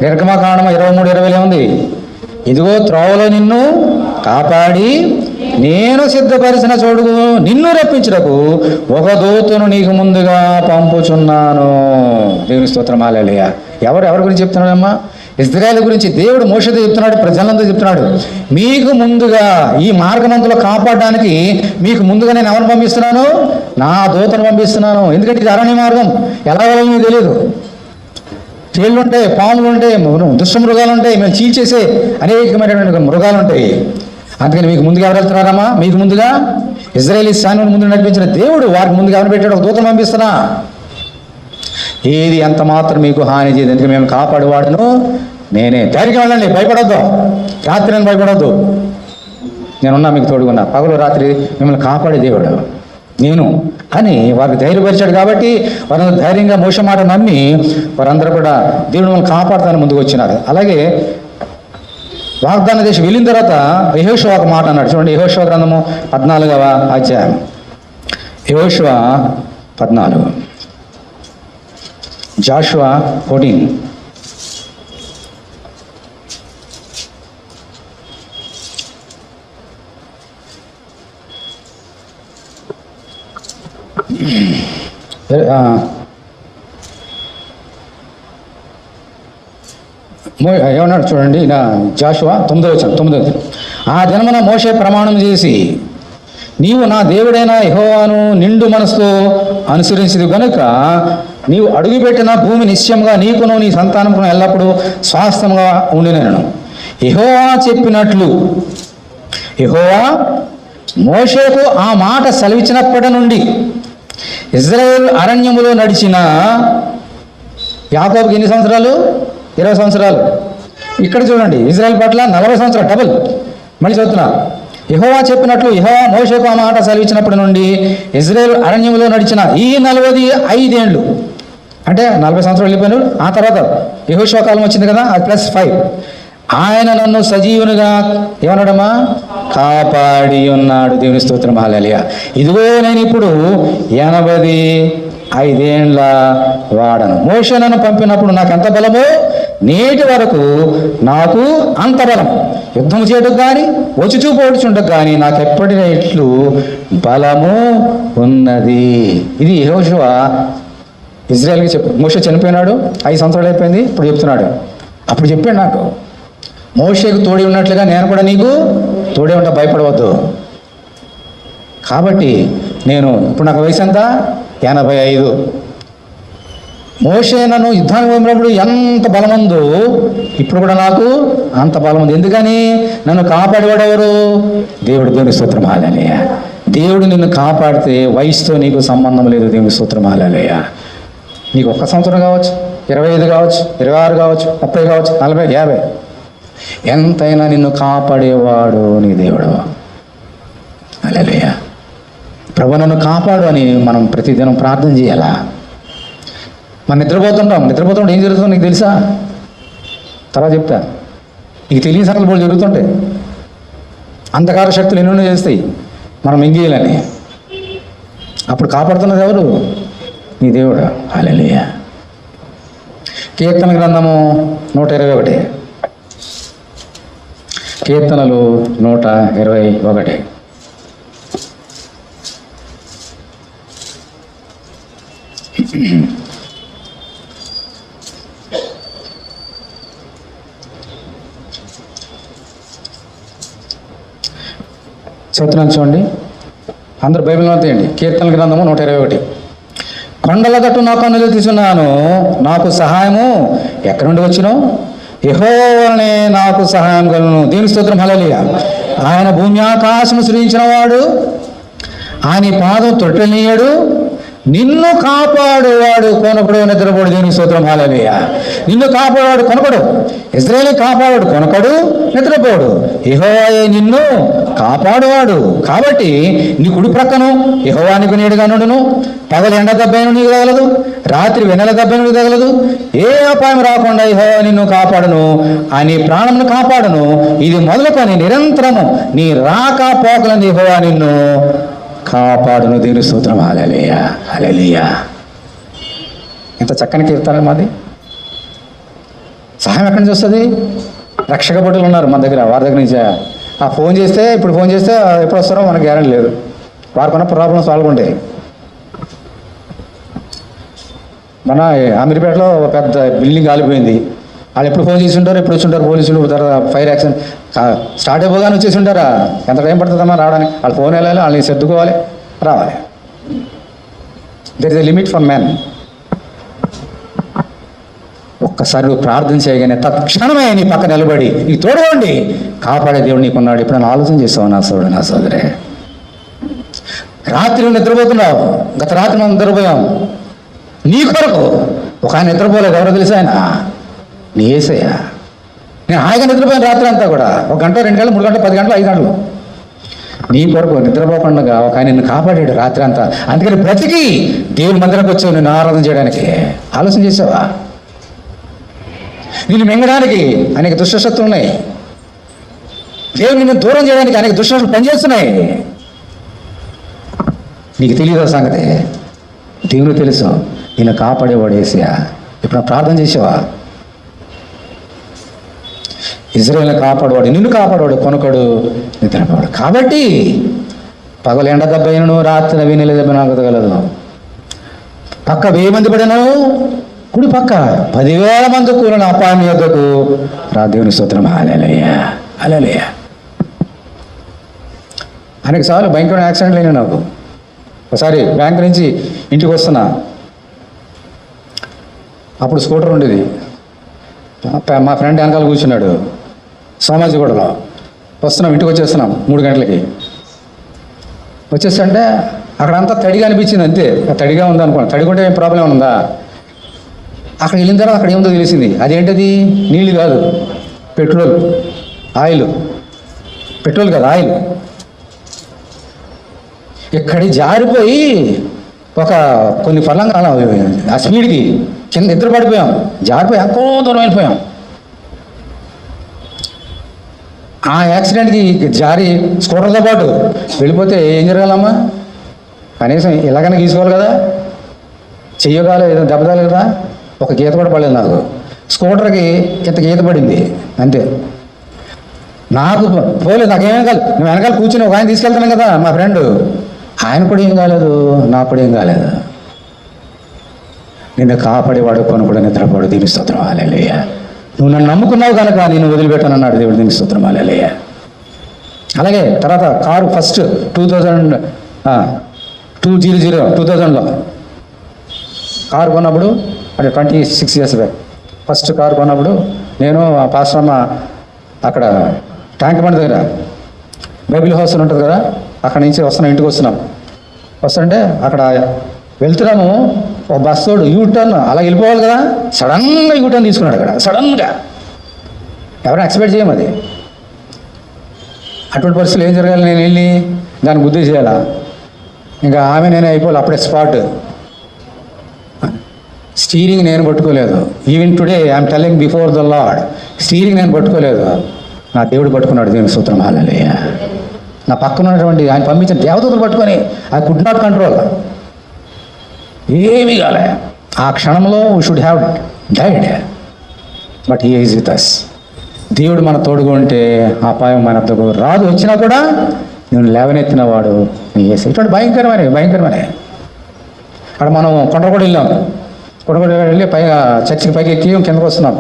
నిర్గమకాండము 23:20 ఏముంది? ఇదిగో త్రోవలో నిన్ను కాపాడి నేను సిద్ధపరిచిన చోటుకు నిన్ను రప్పించుటకు ఒక దూతను నీకు ముందుగా పంపుచున్నాను. దేవుని స్తోత్రం, హల్లెలూయా. ఎవరి గురించి చెప్తున్నాడమ్మా? ఇశ్రాయేలు గురించి దేవుడు మోషేతో చెప్తున్నాడు, ప్రజలంతా చెప్తున్నాడు. మీకు ముందుగా ఈ మార్గమంతలో కాపాడడానికి మీకు ముందుగా నేను ఎవరిని పంపిస్తున్నాను? నా దూతను పంపిస్తున్నాను. ఎందుకంటే ఇది అరణ్య మార్గం, ఎలా వెళ్ళాలో మీకు తెలియదు. తేళ్ళు ఉంటాయి, పాములు ఉంటాయి, దుష్ట మృగాలు ఉంటాయి, మేము చీల్చేసే అనేకమైనటువంటి మృగాలు ఉంటాయి. అందుకని మీకు ముందుగా ఎవరు వెళ్తున్నారమ్మా? మీకు ముందుగా ఇశ్రాయేలీ సైన్యం ముందు నడిపించిన దేవుడు వారికి ముందుగా ఎవరు పెట్టాడు? ఒక దూతను పంపిస్తున్నా. ఏది ఎంత మాత్రం మీకు హాని చేయదు, ఎందుకంటే మేము కాపాడువాడును నేనే. ధైర్యం వెళ్ళండి, భయపడొద్దు. రాత్రి నేను భయపడొద్దు, నేనున్నా, మీకు తోడుకున్నా. పగలు రాత్రి మిమ్మల్ని కాపాడే దేవుడు నేను అని వారికి ధైర్యపరిచాడు. కాబట్టి వారందరూ ధైర్యంగా మోషే మాట నమ్మి వారందరూ కూడా దేవుడు మిమ్మల్ని కాపాడుతానని ముందుకు వచ్చినారు. అలాగే వాగ్దాన దేశం వెళ్ళిన తర్వాత యెహోషువ ఒక మాట అన్నాడు చూడండి. యెహోషువ గ్రంథము 14వ అధ్యాయం. యెహోషువ 14. జాషువా 14. ఏమన్నాడు చూడండి. జాషువా 9వ వచనం. ఆ దినమున మోషే ప్రమాణం చేసి, నీవు నా దేవుడైన యెహోవాను నిండు మనసుతో అనుసరించదు గనుక నీవు అడుగుపెట్టిన భూమి నిశ్చయంగా నీకును నీ సంతానమును ఎల్లప్పుడూ స్వాస్థ్యంగా ఉండినను. యెహోవా చెప్పినట్లు యెహోవా మోషేకు ఆ మాట సెలవిచ్చినప్పటి నుండి ఇజ్రాయేలు అరణ్యములో నడిచిన యాకోబుకి ఎన్ని సంవత్సరాలు? 20 సంవత్సరాలు. ఇక్కడ చూడండి, ఇజ్రాయేల్ పట్ల 40 సంవత్సరాలు, డబుల్. మళ్ళీ చదువుతున్నా. యెహోవా చెప్పినట్లు యెహోవా మోషేకు ఆ మాట సెలవిచ్చినప్పటి నుండి ఇజ్రాయేల్ అరణ్యములో నడిచిన ఈ 45 ఏండ్లు, అంటే 40 సంవత్సరాలు వెళ్ళిపోయినాడు. ఆ తర్వాత యెహోషువ కాలం వచ్చింది కదా, అది +5. ఆయన నన్ను సజీవునిగా ఏమన్నాడమ్మా? కాపాడి ఉన్నాడు. దేవుని స్తోత్రం, హల్లెలూయా. ఇదిగో నేను ఇప్పుడు 5 ఏండ్ల వాడను. మోషే నన్ను పంపినప్పుడు నాకు ఎంత బలమో నేటి వరకు నాకు అంత బలం. యుద్ధం చేయటకు కానీ వచ్చి చూపోడుచుండకు కానీ నాకు ఎప్పటికీ ఇట్లు బలము ఉన్నది. ఇది యెహోషువ ఇజ్రాయెల్కి చెప్పు. మోషే చనిపోయినాడు, 5 సంవత్సరాలు అయిపోయింది, ఇప్పుడు చెప్తున్నాడు. అప్పుడు చెప్పాడు నాకు, మోషేకు తోడి ఉన్నట్లుగా నేను కూడా నీకు తోడే ఉంటా, భయపడవద్దు. కాబట్టి నేను ఇప్పుడు నాకు వయసు ఎంత? 85. మోషే నన్ను యుద్ధానికి పోయినప్పుడు ఎంత బలం ఉందో ఇప్పుడు కూడా నాకు అంత బలం ఉంది. ఎందుకని? నన్ను కాపాడేవాడు ఎవరు? దేవుడు. దేవుని స్తోత్రం హల్లెలూయ. దేవుడు నిన్ను కాపాడితే వయసుతో నీకు సంబంధం లేదు. దేవుని స్తోత్రం హల్లెలూయ. నీకు 1 సంవత్సరం కావచ్చు, 25 కావచ్చు, 26 కావచ్చు, 30 కావచ్చు, 40, 50, ఎంతైనా నిన్ను కాపాడేవాడు నీ దేవుడు. హల్లెలూయ. ప్రభు నన్ను కాపాడు అని మనం ప్రతిదినం ప్రార్థన చేయాలా? మనం నిద్రపోతుంటే ఏం జరుగుతుందో నీకు తెలుసా? తర్వాత చెప్తా. నీకు తెలియని సంగతులు జరుగుతుంటాయి. అంధకార శక్తులు ఎన్నో చేస్తాయి మనం ఎంగేయాలని. అప్పుడు కాపాడుతున్నది ఎవరు? నీ దేవుడు. హల్లెలూయా. కీర్తన గ్రంథము 121. కీర్తనలు 121. చదువుతున్నాను చూడండి, అందరూ బైబిల్ తీయండి. కీర్తన గ్రంథము 121. కొండల తట్టు నా కన్నులు తీసుకున్నాను, నాకు సహాయము ఎక్కడి నుండి వచ్చినో? యెహోవా వలనే నాకు సహాయం కలుగును. దేవుని స్తోత్రం హల్లెలూయా. ఆయన భూమి ఆకాశము సృజించిన వాడు, ఆయన పాదం తొట్టెనీయడు. నిన్ను కాపాడేవాడు కొనకడు, నిద్రపోడు. దేవుని స్తోత్రం హల్లెలూయా. నిన్ను కాపాడేవాడు కొనకడు. ఇశ్రాయేలు కాపాడాడు కొనకడు, నిద్రపోడు. యెహోవాయే నిన్ను కాపాడువాడు. కాబట్టి నీ కుడి ప్రక్కను యెహోవా నీకు నీడగా నుండును. పగలు ఎండ దెబ్బైన నీకు తగలదు, రాత్రి వెన్నెల దెబ్బైన నీకు తగలదు. ఏ అపాయం రాకుండా యెహోవా నిన్ను కాపాడును, అని ప్రాణమును కాపాడును. ఇది మొదలుకొని నిరంతరము నీ రాక పోకలను యెహోవా నిన్ను కాపాడును. దేవుని స్తోత్రం హల్లెలూయా. హల్లెలూయా. ఎంత చక్కని కీర్తన మాది. సహాయం ఎక్కడి నుంచి వస్తుంది? రక్షక భటులు ఉన్నారు మన దగ్గర, వారి దగ్గర నుంచి ఫోన్ చేస్తే ఎప్పుడు వస్తారో మనకు గ్యారెంటీ లేదు. వారికున్న ప్రాబ్లమ్స్ వాళ్ళకు ఉంటాయి. మన అమీర్పేటలో ఒక పెద్ద బిల్డింగ్ కాలిపోయింది. వాళ్ళు ఎప్పుడు ఫోన్ చేసి ఉంటారు, ఎప్పుడు వచ్చి ఉంటారు పోలీసులు, తర్వాత ఫైర్ యాక్సిడెంట్ స్టార్ట్ అయిపోగానే వచ్చేసి ఉంటారా? ఎంత టైం పడుతుందమ్మా రావడానికి? వాళ్ళు ఫోన్ వెళ్ళాలి, వాళ్ళని సర్దుకోవాలి, రావాలి. There is a limit for man. ఒక్కసారి నువ్వు ప్రార్థన చేయగానే తక్షణమే నీ పక్క నిలబడి నీకు తోడుకోండి కాపాడే దేవుడు నీకున్నాడు. ఇప్పుడు నేను ఆలోచన చేస్తావు నా సోదరు, నా సోదరే. రాత్రి నిద్రపోతున్నావు, గత రాత్రి మనం నిద్రపోయాం నీ కొరకు. ఒక ఆయన నిద్రపోలేదు, ఎవరో తెలుసు? ఆయన నీ యేసయ్య. నేను హాయిగా నిద్రపోయాను రాత్రి అంతా కూడా, 1 గంట, 2 గంటలు, 3 గంటలు, 10 గంటలు, 5 గంటలు. నీ కొరకు నిద్రపోకుండా ఒక ఆయన నిన్ను కాపాడాడు రాత్రి అంతా. అందుకని బ్రతికి దేవుని మందిరానికి వచ్చావు నిన్ను ఆరాధన చేయడానికి. ఆలోచన చేసావా? నిన్ను మింగడానికి అనేక దుష్టశక్తులు ఉన్నాయి. దేవుని నిన్ను దూరం చేయడానికి అనేక దుష్టశక్తులు పనిచేస్తున్నాయి. నీకు తెలియదు ఆ సంగతి. దేవుని తెలుసు. నిన్ను కాపాడేవాడు యేసయ్య. ఇప్పుడు ప్రార్థన చేసావా? ఇజ్రాయేలును కాపాడవాడు, నిన్ను కాపాడవాడు, కొనకడు, నిద్రపోడు. కాబట్టి పగలు ఎండ దెబ్బైనను, రాత్రి వెన్నెల దెబ్బ నాకు తగలదు. పక్క 1000 మంది పడినను, కుడి పక్క 10,000 మంది కూలిన అపాయం యొద్దకు రా. దేవుని స్తోత్రం హల్లెలూయా. హల్లెలూయా. అనేక సార్లు భయంకరమైన యాక్సిడెంట్లు అయినా నాకు. ఒకసారి బ్యాంక్ నుంచి ఇంటికి వస్తున్నా, అప్పుడు స్కూటర్ ఉండేది. మా ఫ్రెండ్ వెనకాల కూర్చున్నాడు. సోమాజిగూడలో వస్తున్నాం, ఇంటికి వచ్చేస్తున్నాం 3 గంటలకి. వచ్చేస్తుంటే అక్కడంతా తడిగా అనిపించింది, అంతే. తడిగా ఉంది అనుకోండి. తడిగుంటే ఏం ప్రాబ్లం ఉందా? అక్కడ వెళ్ళిన తర్వాత అక్కడ ఏముందో తెలిసింది. అదేంటది? నీళ్ళు కాదు, పెట్రోల్, ఆయిల్. పెట్రోల్ కాదు, ఆయిల్. ఇక్కడి జారిపోయి కొన్ని ఫలంగా ఆ స్పీడ్కి కింద ఇద్దరు పడిపోయాం. జారిపోయి ఎంతో దూరం వెళ్ళిపోయాం. ఆ యాక్సిడెంట్కి జారి స్కూటర్తో పాటు వెళ్ళిపోతే ఏం జరగాలమ్మా? కనీసం ఇలాగైనా గీసుకోవాలి కదా. చెయ్యగాలి ఏదో దెబ్బ తగలదా, ఒక గీత కూడా పడలేదు నాకు. స్కూటర్కి ఇంత గీత పడింది అంతే. నాకు పోలేదు, నాకేమేం కాలేదు. నువ్వు వెనకాల కూర్చుని ఒక ఆయన తీసుకెళ్తాను కదా మా ఫ్రెండ్, ఆయన కూడా ఏం కాలేదు, నాకు కూడా ఏం కాలేదు. నిన్ను కాపాడేవాడు కొనుక్కుడు నిద్రపోడు. దీని స్తోత్రం హల్లెలూయా. నువ్వు నన్ను నమ్ముకున్నావు కనుక నేను వదిలిపెట్టానన్నాడు దేవుడు. దీని స్తోత్రం హల్లెలూయా. అలాగే తర్వాత కారు ఫస్ట్ 2000లో కారు కొన్నప్పుడు, అంటే 26 years బ్యాక్ ఫస్ట్ కారు కొన్నప్పుడు నేను ఆ పాస్టర్ అమ్మ అక్కడ ట్యాంక్ బండ్ దగ్గర బైబిల్ హౌస్ అని ఉంటుంది కదా, అక్కడ నుంచి వస్తున్నాం, ఇంటికి వస్తుంటే అక్కడ వెళ్తున్నాము. ఒక బస్సోడు యూటర్న్ అలా వెళ్ళిపోవాలి కదా, సడన్గా యూటర్న్ తీసుకున్నాడు. అక్కడ సడన్గా ఎవరైనా ఎక్స్పెక్ట్ చేయము అది. అటువంటి పరిస్థితులు ఏం జరగాలి? నేను వెళ్ళి దాన్ని బుద్ధి చేయాలా? ఇంకా ఆమె నేనే అయిపోవాలి అప్పుడే స్పాట్. స్టీరింగ్ నేను పట్టుకోలేదు. Even today I'm telling before the Lord, steering నేను పట్టుకోలేదు, నా దేవుడు పట్టుకున్నాడు. దేవుని స్తోత్రం హల్లెలూయా. నా పక్కన ఉన్నటువంటి ఆయన పంపించిన దేవదూతలు పట్టుకొని ఐ కుడ్ నాట్ కంట్రోల్. ఏమీ కాలే. ఆ క్షణంలో we should have died, but he is with us. దేవుడు మన తోడుగా ఉంటే అపాయం మనకు రాదు, వచ్చినా కూడా నేను లేవనెత్తిన వాడు యేసు. ఇటువంటి భయంకరమైన అక్కడ మనం కొండగూడ వెళ్ళాం. కొండగూడ వెళ్ళి పైగా చర్చికి పైకి ఎక్కి కిందకు వస్తున్నాం.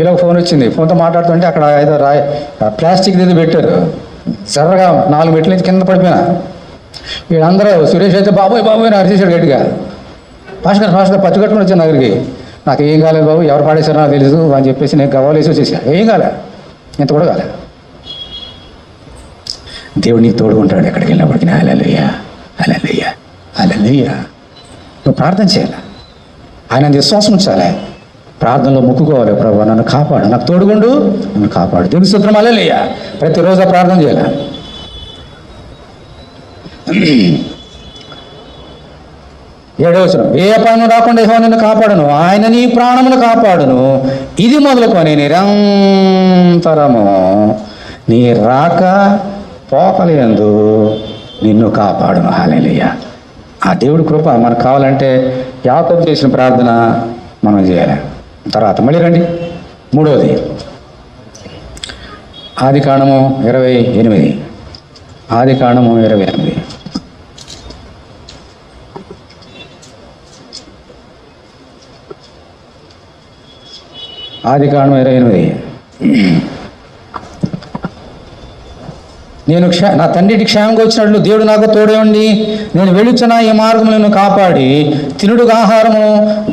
ఇలా ఫోన్ వచ్చింది. ఫోన్తో మాట్లాడుతుంటే అక్కడ ఏదో ప్లాస్టిక్ ఏదో పెట్టారు. సర్రగా 4 మెట్ల నుంచి కింద పడిపోయినా. వీళ్ళందరూ సురేష్ అయితే బాబోయ్ అని అరిచేశాడు గట్టిగా. ఫాస్ట్గా పచ్చి కట్టుకుని వచ్చాను దగ్గరికి. నాకు ఏం కాలేదు బాబు, ఎవరు పాడేశారో నాకు తెలుసు అని చెప్పేసి నేను గవ్వాలేసి వచ్చేసా. ఏం కాలే, ఇంత కూడా కాలే. దేవుడు నీకు తోడుకుంటాడు ఎక్కడికి వెళ్ళినప్పటికీ. హల్లెలూయా హల్లెలూయా హల్లెలూయా. నువ్వు ప్రార్థన చేయాలి, ఆయన విశ్వాసం ఉంచాలి, ప్రార్థనలో మొక్కుకోవాలి. ప్రభు నన్ను కాపాడు, నాకు తోడుగుండు, నన్ను కాపాడు. దేవుని స్తోత్రం హల్లెలూయా. ప్రతిరోజు ప్రార్థన చేయాలి. 7వ వచనం, ఏ అపాయం రాకుండా యెహోవా నిన్ను కాపాడును, ఆయన నీ ప్రాణమును కాపాడును, ఇది మొదలుకొని నిరంతరము నీ రాక పోకలందు నిన్ను కాపాడును. హల్లెలూయా. ఆ దేవుడి కృప మనకు కావాలంటే యాకోబు చేసిన ప్రార్థన మనం చేయాలి. తర్వాత మళ్ళీ రండి 3వది ఆదికాండము 28. ఆదికాండము 28. ఆదికాండం 28. నేను నా తండ్రికి క్షేమంగా వచ్చినట్లు దేవుడు నాకు తోడే ఉండి నేను వెళుచున్న ఈ మార్గములను కాపాడి తినుడుకు ఆహారము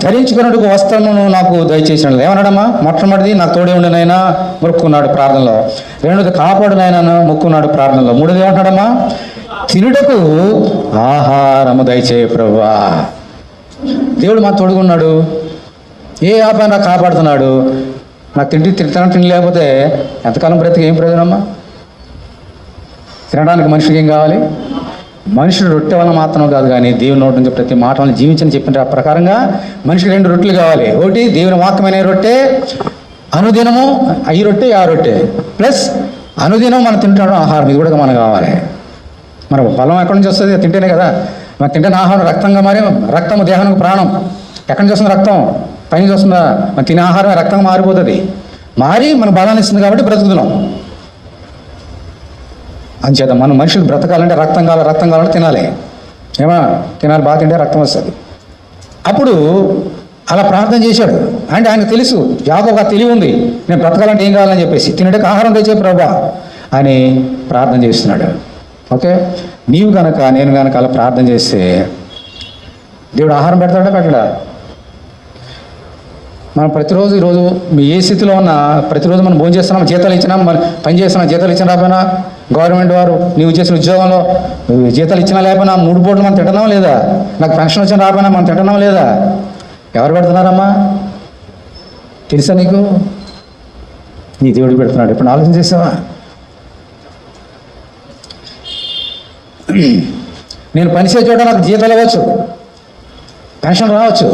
ధరించుకున్నట్టుకు వస్త్రమును నాకు దయచేసినట్లు. ఏమన్నాడమ్మా? మొట్టమొదటిది నాకు తోడే ఉండి నాయనా మొక్కున్నాడు ప్రార్థనలో. 2వది కాపాడు నాయనను మొక్కున్నాడు ప్రార్థనలో. 3వది ఏమంటున్నాడమ్మా? తినుటకు ఆహారము దయచేయ ప్రభువా. దేవుడు మాకు తోడుగున్నాడు, ఏ ఆపాయన నాకు కాపాడుతున్నాడు. నాకు తిండి లేకపోతే ఎంతకాలం బ్రతికి ఏం ప్రయోజనమ్మా? తినడానికి మనిషికి ఏం కావాలి? మనుషుడు రొట్టె వల్ల మాత్రం కాదు, కానీ దేవుని నోటి నుంచి ప్రతి మాట వల్ల జీవించని చెప్పిన ప్రకారంగా మనిషికి 2 రొట్టెలు కావాలి. ఒకటి దేవుని వాక్యమైన రొట్టె, అనుదినము ఈ రొట్టె ఆ రొట్టె, ప్లస్ అనుదినం మనం తింటాడు ఆహారం, ఇది కూడా మనకు కావాలి. మన బలం ఎక్కడి నుంచి వస్తుంది? తింటేనే కదా. మనం తింటే ఆహారం రక్తంగా మారి, రక్తము దేహానికి ప్రాణం. ఎక్కడి నుంచి వస్తుంది? రక్తం పైనుంచి వస్తుందా? మనం తినే ఆహారం రక్తంగా మారిపోతుంది, మారి మన బలాన్ని ఇస్తుంది కాబట్టి బ్రతుకుతున్నాం. అంచేత మనం మనుషులు బ్రతకాలంటే రక్తం కావాలంటే తినాలి. తినాలి, బాగా తింటే రక్తం వస్తుంది. అప్పుడు అలా ప్రార్థన చేశాడు. అంటే ఆయనకు తెలుసు, యాకోబుకు తెలివి ఉంది, నేను బ్రతకాలంటే ఏం కావాలని చెప్పేసి. తినడానికి ఆహారం తెచ్చే ప్రభువా అని ప్రార్థన చేస్తున్నాడు. ఓకే, నీవు కనుక నేను కనుక అలా ప్రార్థన చేస్తే దేవుడు ఆహారం పెడతాడా పెట్టడా? మనం ప్రతిరోజు ఈరోజు ఏ స్థితిలో ఉన్నా ప్రతిరోజు మనం భోజనం చేస్తున్నాం, జీతాలు ఇచ్చినా, మనం పని చేస్తున్నాం, జీతాలు ఇచ్చినా రాకపోయినా, గవర్నమెంట్ వారు నీవు చేసిన ఉద్యోగంలో జీతాలు ఇచ్చినా లేకపోయినా 3 పూటలు మనం తింటున్నాం లేదా? నాకు పెన్షన్ వచ్చినా రాకపోయినా మనం తింటున్నాం లేదా? ఎవరు పెడుతున్నారమ్మా? తెలుసా నీకు? నీ దేవుడు పెడుతున్నాడు. ఇప్పుడు ఆలోచన చేసావా? నేను పనిచేసే చోట నాకు జీతాలు ఇవ్వచ్చు, పెన్షన్ రావచ్చు,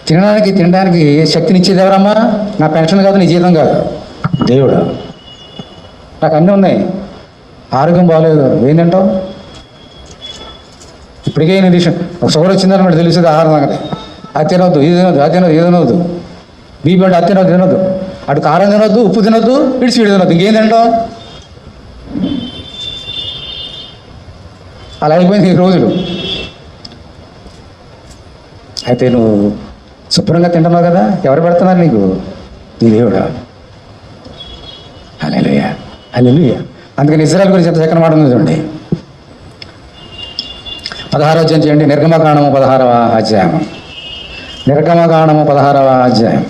తినడానికి శక్తినిచ్చేది ఎవరమ్మా? నా పెన్షన్ కాదు, నీ జీతం కాదు, దేవుడు. నాకు అన్నీ ఉన్నాయి, ఆరోగ్యం బాగలేదు, ఏం తింటావు? ఇప్పటికే నిరీక్షణ ఒక షుగర్ వచ్చిందని కూడా తెలుస్తుంది ఆహారం సంగతి. అది తినవద్దు, ఇది తినవద్దు, అది తినవద్దు, ఇది తినవద్దు, బీపీ అంటే అది తినవద్దు, తినవద్దు, అటు కారం తినవద్దు, ఉప్పు తినవద్దు, ఇటు స్వీట్ తినవద్దు, ఇంకేం తింటాం? అలా అయిపోయింది ఈ రోజులు. అయితే నువ్వు శుభ్రంగా తింటున్నావు కదా, ఎవరు పెడుతున్నారు నీకు? నీ దేవుడా. హల్లెలూయా, హల్లెలూయా. అందుకని ఇజ్రాయెల్ గురించి ఎంత చక్కని మాట ఉంది చూడండి. 16వ అధ్యాయం చేయండి. నిర్గమకాండము 16వ అధ్యాయం. నిర్గమకాండము 16వ అధ్యాయం.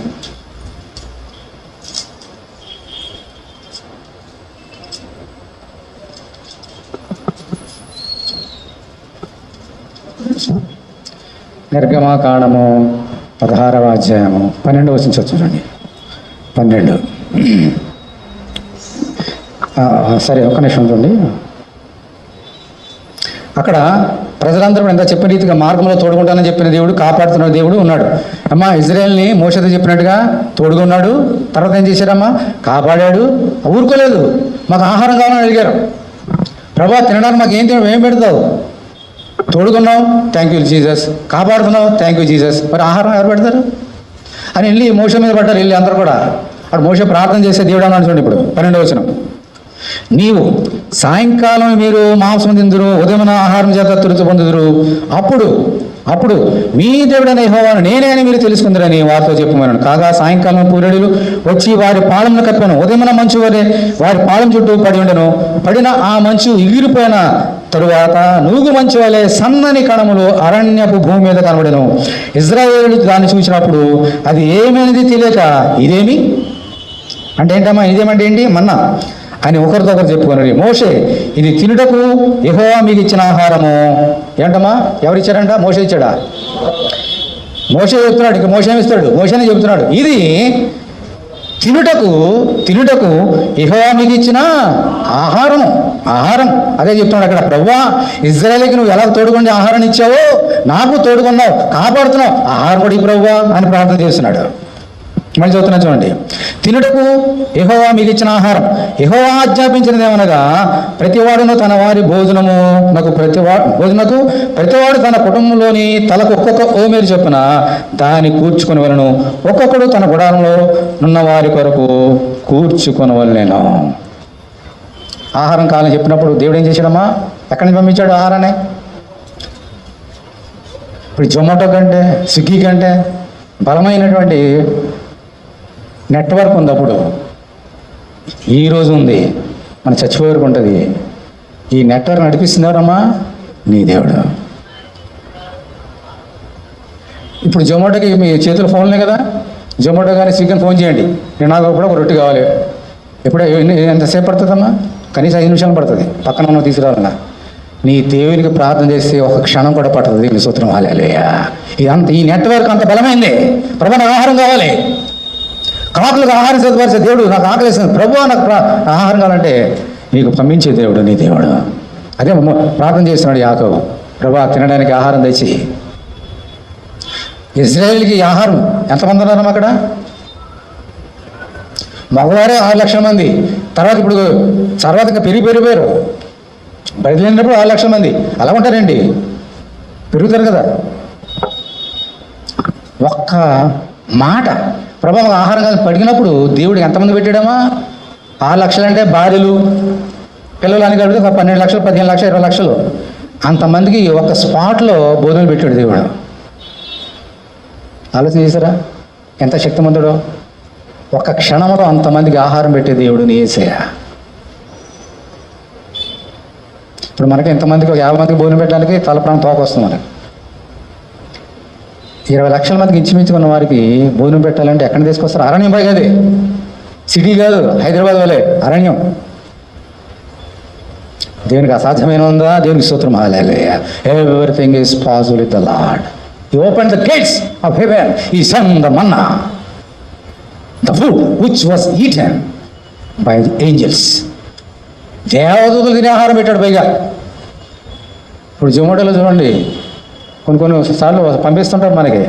నిర్గమకాండము 16వ అధ్యాయము 12 వచనం చూడండి. 12. సరే, ఒక్క నిమిషం చూడండి. అక్కడ ప్రజలందరూ ఎంత చెప్పిన రీతిగా మార్గంలో తోడుకుంటానని చెప్పిన దేవుడు, కాపాడుతున్న దేవుడు ఉన్నాడు. అమ్మా, ఇజ్రాయేల్ని మోషేతో చెప్పినట్టుగా తోడుగున్నాడు. తర్వాత ఏం చేశారమ్మా? కాపాడాడు. ఊరుకోలేదు. మాకు ఆహారం కావాలని అడిగారు. ప్రభా, తినడానికి మాకు ఏం పెడతావు? తోడుకున్నావు, థ్యాంక్ యూ జీసస్. కాపాడుతున్నావు, థ్యాంక్ యూ జీసస్. మరి ఆహారం ఎవరు పెడతారు అని వెళ్ళి మోషే మీద పడ్డారు. వెళ్ళి అందరూ కూడా అక్కడ మోషే ప్రార్థన చేసే దేవుడు అన్నాడు చూడండి. ఇప్పుడు 12వ వచనం. నీవు సాయంకాలం మీరు మాంసం తిందురు, ఉదయమున ఆహారం చేత తృప్తి పొందుదురు. అప్పుడు మీ దేవుడైన యెహోవాను నేనే అని మీరు తెలుసుకుందరని వారితో చెప్పమన్నాను. కాగా సాయంకాలం పూరేడులు వచ్చి వారి పాళమును కప్పాను. ఉదయమున మంచు వరే వారి పాళం చుట్టూ పడి ఉండెను. పడిన ఆ మంచు ఎగిరిపోయిన తరువాత నూగు మంచు వలె సన్నని కణములు అరణ్యపు భూమి మీద కనబడెను. ఇజ్రాయేలు దాన్ని చూసినప్పుడు అది ఏమైనది తెలియక, ఇదేమి అంటే ఏంటమ్మా, ఇదేమంటే ఏంటి? మన్నా అని ఒకరితో ఒకరు చెప్పుకున్నారు. మోషే, ఇది తినుటకు యెహోవా మీకు ఇచ్చిన ఆహారము. ఏంటమ్మా, ఎవరిచ్చారంట? మోషే ఇచ్చాడా? మోషే చెప్తున్నాడు. ఇక మోషే ఇస్తాడు? మోషేనే చెబుతున్నాడు. ఇది తినుటకు యెహోవా మీకు ఇచ్చిన ఆహారం. అదే చెప్తున్నాడు అక్కడ. ప్రభువా, ఇజ్రాయేలుకి నువ్వు ఎలా తోడుకొని ఆహారాన్ని ఇచ్చావో నాకు తోడుకున్నావు, కాపాడుతున్నావు, ఆహారం కూడా ఈ ప్రభువా అని ప్రార్థన చేస్తున్నాడు. మళ్ళీ చదువుతున్నా చూడండి. తినుటకు యెహోవా మీకు ఇచ్చిన ఆహారం. యెహోవా ఆజ్ఞాపించినది ఏమనగా, ప్రతివాడును తన వారి భోజనకు ప్రతివాడు తన కుటుంబంలోని తలకు ఒక్కొక్క ఓమేరు చొప్పున దాన్ని కూర్చుకొనవలెను. ఒక్కొక్కడు తన గుడారంలో ఉన్న వారి కొరకు కూర్చుకొనవలెను. ఆహారం కావాలని చెప్పినప్పుడు దేవుడు ఏం చేశాడమ్మా? ఎక్కడి నుంచి పంపించాడు ఆహారాన్ని? ఇప్పుడు జొమాటో కంటే, స్విగ్గీ కంటే బలమైనటువంటి నెట్వర్క్ ఉంది. అప్పుడు ఈరోజు ఉంది, మన చచ్చిపోయే వరకు ఉంటుంది. ఈ నెట్వర్క్ నడిపిస్తున్నారమ్మా నీ దేవుడు. ఇప్పుడు జొమాటోకి మీ చేతుల ఫోన్లే కదా, జొమాటో కానీ స్విగ్గీని ఫోన్ చేయండి, నేను నాకు కూడా ఒక రొట్టె కావాలి. ఎప్పుడో ఎంతసేపు పడుతుందమ్మా? కనీసం 5 నిమిషాలు పడుతుంది పక్కన ఉన్న తీసుకురావాలన్నా. నీ దేవునికి ప్రార్థన చేస్తే ఒక క్షణం కూడా పడుతుంది. దేవుని స్తోత్రం, హల్లెలూయా. ఈ నెట్వర్క్ అంత బలమైంది. ప్రభు, నాకు ఆహారం కావాలి, కాకులకు ఆహారం సిద్ధపరిచే దేవుడు. నాకు ఆకలిస్తుంది ప్రభు, నాకు ఆహారం కావాలంటే నీకు పంపించే దేవుడు నీ దేవుడు. అదే ప్రార్థన చేస్తున్నాడు యాకోబు. ప్రభు, తినడానికి ఆహారం తెచ్చి. ఇజ్రాయేల్కి ఆహారం ఎంతమంది ఉన్నారమ్మా అక్కడ? మగవారే 6 లక్షల మంది. తర్వాత ఇంకా పెరిగిపోయారు. బయలుదేరినప్పుడు 6 లక్షల మంది. అలా ఉంటారండి, పెరుగుతారు కదా. ఒక్క మాట ప్రభావం ఆహారం కాదు పడిగినప్పుడు దేవుడు ఎంతమంది పెట్టాడమ్మా? 6 లక్షలు అంటే భార్యలు పిల్లలు అని కలిపితే 12 లక్షలు, 15 లక్షలు, 20 లక్షలు అంతమందికి ఒక స్పాట్లో భోజనాలు పెట్టాడు దేవుడు. ఆలోచన చేశారా ఎంత శక్తిమంతుడో? ఒక క్షణంలో అంతమందికి ఆహారం పెట్టే దేవుడు నీ యేసయ్య. ఇప్పుడు మనకి ఎంతమందికి, 50 మందికి భోజనం పెట్టడానికి తలప్రాణం తోక వస్తుంది మనకి. 20 లక్షల మందికి ఇంచుమించుకున్న వారికి భోజనం పెట్టాలంటే ఎక్కడ తీసుకొస్తారు? అరణ్యం పై కాదు, సిటీ కాదు, హైదరాబాద్ వలే అరణ్యం. దేవునికి అసాధ్యమైన ఉందా? దేవునికి స్తోత్రం, హల్లెలూయా. Everything is possible with the Lord. He opened the gates of heaven, he sent the manna, the food which was eaten by the angels. దేవదూతలు తినే ఆహారం పెట్టాడు పైగా. ఇప్పుడు జొమాటోలో చూడండి, కొన్ని సార్లు పంపిస్తుంటారు, మనకి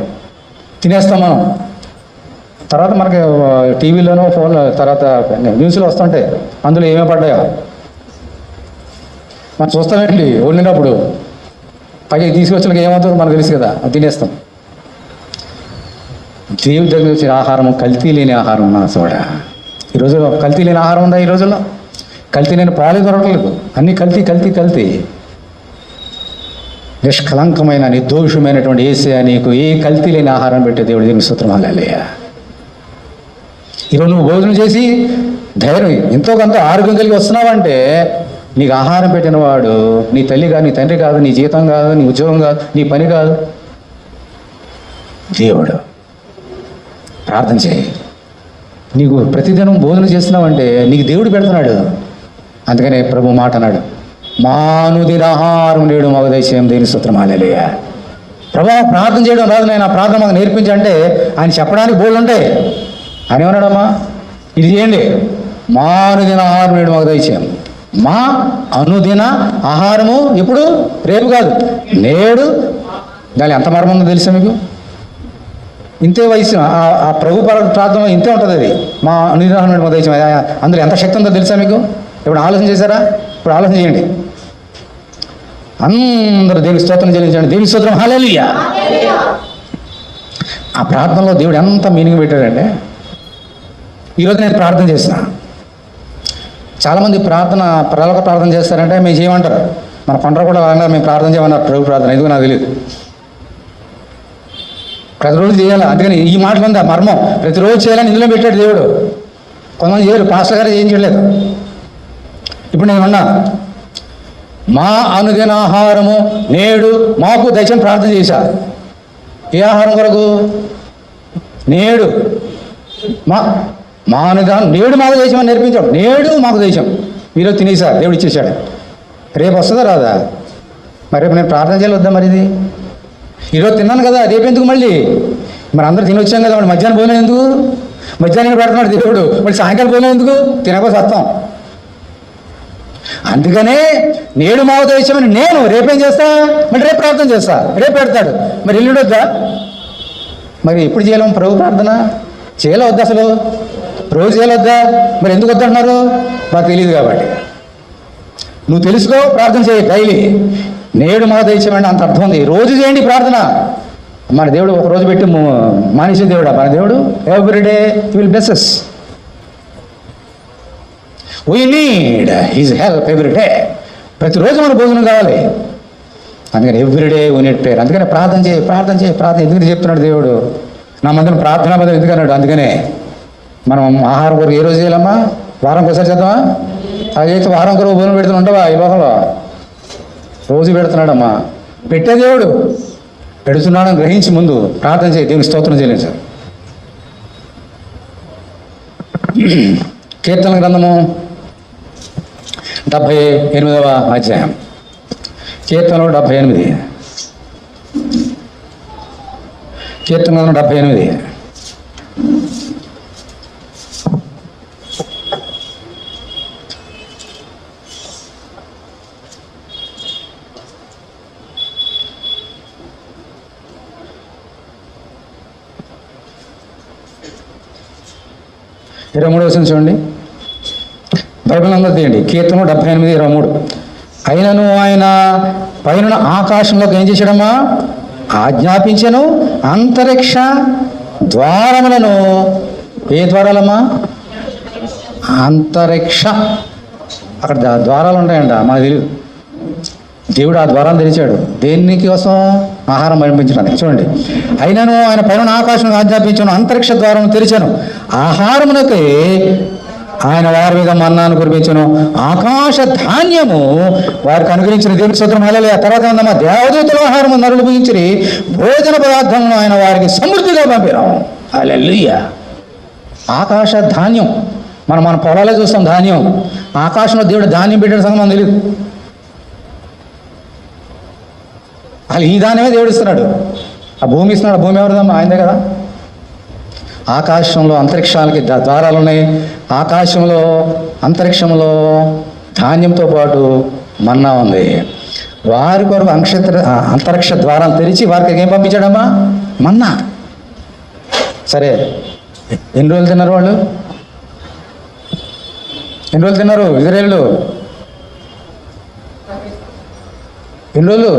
తినేస్తాం మనం. తర్వాత మనకి టీవీలోనో ఫోన్లో తర్వాత న్యూస్లో వస్తుంటాయి, అందులో ఏమేమి పడ్డాయో మనం చూస్తామేంటి. వండినప్పుడు పైకి తీసుకొచ్చిన ఏమవుతుందో మనకు తెలుసు కదా, అది తినేస్తాం. దేవుడి దగ్గర వచ్చిన ఆహారం కల్తీ లేని ఆహారం నా చూడ. ఈ రోజుల్లో కల్తీ లేని ఆహారం ఉందా? ఈ రోజుల్లో కల్తీ లేని పాలు దొరకలేదు, అన్నీ కల్తీ కల్తీ కల్తీ. నిష్కలంకమైన నిర్దోషమైనటువంటి యేసయ్య నీకు ఏ కల్తీ లేని ఆహారం పెట్టే దేవుడి దేవుని స్తోత్రం. హల్లెలూయా. ఈరోజు నువ్వు భోజనం చేసి ధైర్యం ఎంతో కొంత ఆరోగ్యం కలిగి వస్తున్నావంటే నీకు ఆహారం పెట్టిన వాడు నీ తల్లి కాదు, నీ తండ్రి కాదు, నీ జీతం కాదు, నీ ఉద్యోగం కాదు, నీ పని కాదు, దేవుడు. ప్రార్థన చేయి. నీకు ప్రతిదినం భోజనం చేస్తున్నావంటే నీకు దేవుడు పెడుతున్నాడు. అందుకనే ప్రభు మాట అన్నాడు, మానుదిన ఆహారం నేడు మాకు దయచేయం. దేవుని స్తోత్రం. హల్లెలూయా. ప్రభు ప్రార్థన చేయడం రాదు, నేను ఆ ప్రార్థన మాకు నేర్పించంటే ఆయన చెప్పడానికి బోళ్ళు ఉంటాయి. ఆయన ఏమన్నాడమ్మా, ఇది చేయండి, మా అనుదిన ఆహారం నేడు మాకు దయచేయం. మా అనుదిన ఆహారము ఎప్పుడు? రేపు కాదు, నేడు. దాని ఎంత మర్మం ఉందో తెలుసా మీకు? ఇంతే వయసు ఆ ప్రభు ప్రార్థనలో ఇంతే ఉంటుంది. అది మా అనుదిన ఆహారం నేడు మాకు దయచేయం. అందులో ఎంత శక్తి ఉందో తెలుసా మీకు? ఇప్పుడు ఆలోచన చేశారా? ఇప్పుడు ఆలోచన చేయండి. అందరూ దేవుని స్తోత్రం చెల్లించండి. దేవుని స్తోత్రం. హల్లెలూయా. ఆ ప్రార్థనలో దేవుడు ఎంత మీనింగ్ పెట్టాడంటే, ఈరోజు నేను ప్రార్థన చేసిన చాలామంది పరలోక ప్రార్థన చేస్తారంటే మేము చేయమంటారు. మన పంటలు కూడా అన్నారు మేము ప్రార్థన చేయమన్నారు. ప్రభు ప్రార్థన ఎందుకు నాకు తెలియదు. ప్రతిరోజు చేయాలి. అందుకని ఈ మాటలు ఉంది ఆ మర్మం. ప్రతిరోజు చేయాలని ఇందులో పెట్టాడు దేవుడు. కొంతమంది చేయరు. పాస్టర్ గారు ఏం చేయలేదు. ఇప్పుడు నేను ఉన్నా, మా అనుదిన ఆహారము నేడు మాకు దయచేయం ప్రార్థన చేశా. ఏ ఆహారం కొరకు? నేడు మా అనుదానం నేడు మాకు దేశమని నేర్పించాడు. నేడు మాకు దేశం ఈరోజు తినేసారు, దేవుడు ఇచ్చేసాడు. రేపు వస్తుందా రాదా? మరి రేపు నేను ప్రార్థన చేయాలి వద్దా? మరి ఇది ఈరోజు తిన్నాను కదా, రేపు ఎందుకు మళ్ళీ? మరి అందరూ తినొచ్చాం కదా, మరి మధ్యాహ్నం భోజనం ఎందుకు? మధ్యాహ్నం పెడుతున్నాడు దేవుడు, మళ్ళీ సాయంకాలం భోజనం ఎందుకు? తినకపోతే సత్తం. అందుకనే నేడు మాకు దేశమని నేను రేపేం చేస్తా? మరి రేపు ప్రార్థన చేస్తా. రేపు పెడతాడు, మరి ఎల్లుండి వద్దా? మరి ఎప్పుడు చేయలేం ప్రభు ప్రార్థన? చేయలే వద్దా? అసలు రోజు చేయలేద్దా? మరి ఎందుకు వద్దంటున్నారు? మాకు తెలియదు కాబట్టి. నువ్వు తెలుసుకో, ప్రార్థన చేయి డైలీ. నేడు మా దయచేయమండి అంత అర్థం ఉంది. రోజు చేయండి ప్రార్థన. మన దేవుడు ఒక రోజు పెట్టి మానేసే దేవుడా మన దేవుడు? Everyday he will bless us. We need his help everyday. ప్రతిరోజు మన భోజనం కావాలి. అందుకని ఎవ్రీడే వీ నీడ్ ప్రేయర్. అందుకని ప్రార్థన చేయి, ప్రార్థన చేయి, ప్రార్థన. ఎందుకని చెప్తున్నాడు దేవుడు? నా మధ్యన ప్రార్థనా బదులు ఎందుకన్నాడు? అందుకనే మనం ఆహారం కొరకు ఏ రోజు చేయాలమ్మా? వారం ఒకసారి చేద్దామా? అదైతే వారం కొరకు భోజనం పెడుతూ ఉండవా? ఈ లోకంలో రోజు పెడుతున్నాడమ్మా. పెట్టే దేవుడు పెడుతున్నాడని గ్రహించి ముందు ప్రార్థన చేయి, దేవుని స్తోత్రం చెల్లించారు. కీర్తన గ్రంథము 78వ అధ్యాయం. కీర్తనలు 78. కీర్తన 78. ఇరవై 23 చూడండి. బైబిల్ అందరూ తీయండి. కీర్తన 78:23. అయినను ఆయన పైన ఆకాశంలోకి ఏం చేశాడమ్మా? ఆజ్ఞాపించను అంతరిక్ష ద్వారములను. ఏ ద్వారాలమ్మా? అంతరిక్ష. అక్కడ ద్వారాలు ఉంటాయంట, మనకు తెలియదు. దేవుడు ఆ ద్వారాలు తెరిచాడు. దేనికి కోసం? ఆహారం పంపించడానికి. చూడండి. అయినను ఆయన పైన ఆకాశం ఆజ్ఞాపించను అంతరిక్ష ద్వారం తెరిచాను, ఆహారమునకే ఆయన వారి మీద మన్నాను కురిపించను, ఆకాశ ధాన్యము వారికి అనుగ్రహించిన దేవుని స్తోత్రం. హల్లెలూయా. తర్వాత ఉందమ్మా, దేవదూతల ఆహారము నరులు ముగించి భోజన పదార్థమును ఆయన వారికి సమృద్ధిగా పంపినాం. హల్లెలూయా. ఆకాశ ధాన్యం. మన పొలాలే చూస్తాం ధాన్యం. ఆకాశంలో దేవుడు ధాన్యం పెట్టిన సంగతి మనకు తెలియదు. అసలు ఈ ధాన్యమే దేవుడు ఇస్తున్నాడు. ఆ భూమి ఇస్తున్నాడు. ఆ భూమి ఎవరిదమ్మా? ఆయనదే కదా. ఆకాశంలో అంతరిక్షాలకి ద్వారాలు ఉన్నాయి. ఆకాశంలో అంతరిక్షంలో ధాన్యంతో పాటు మన్నా ఉంది. వారి కొరకు అంతరిక్ష ద్వారాలు తెరిచి వారికి ఏం పంపించాడమ్మా? మన్నా. సరే, ఎన్ని రోజులు తిన్నారు వాళ్ళు? ఎన్ని రోజులు తిన్నారు ఇజ్రాయేలు? ఎన్ని రోజులు?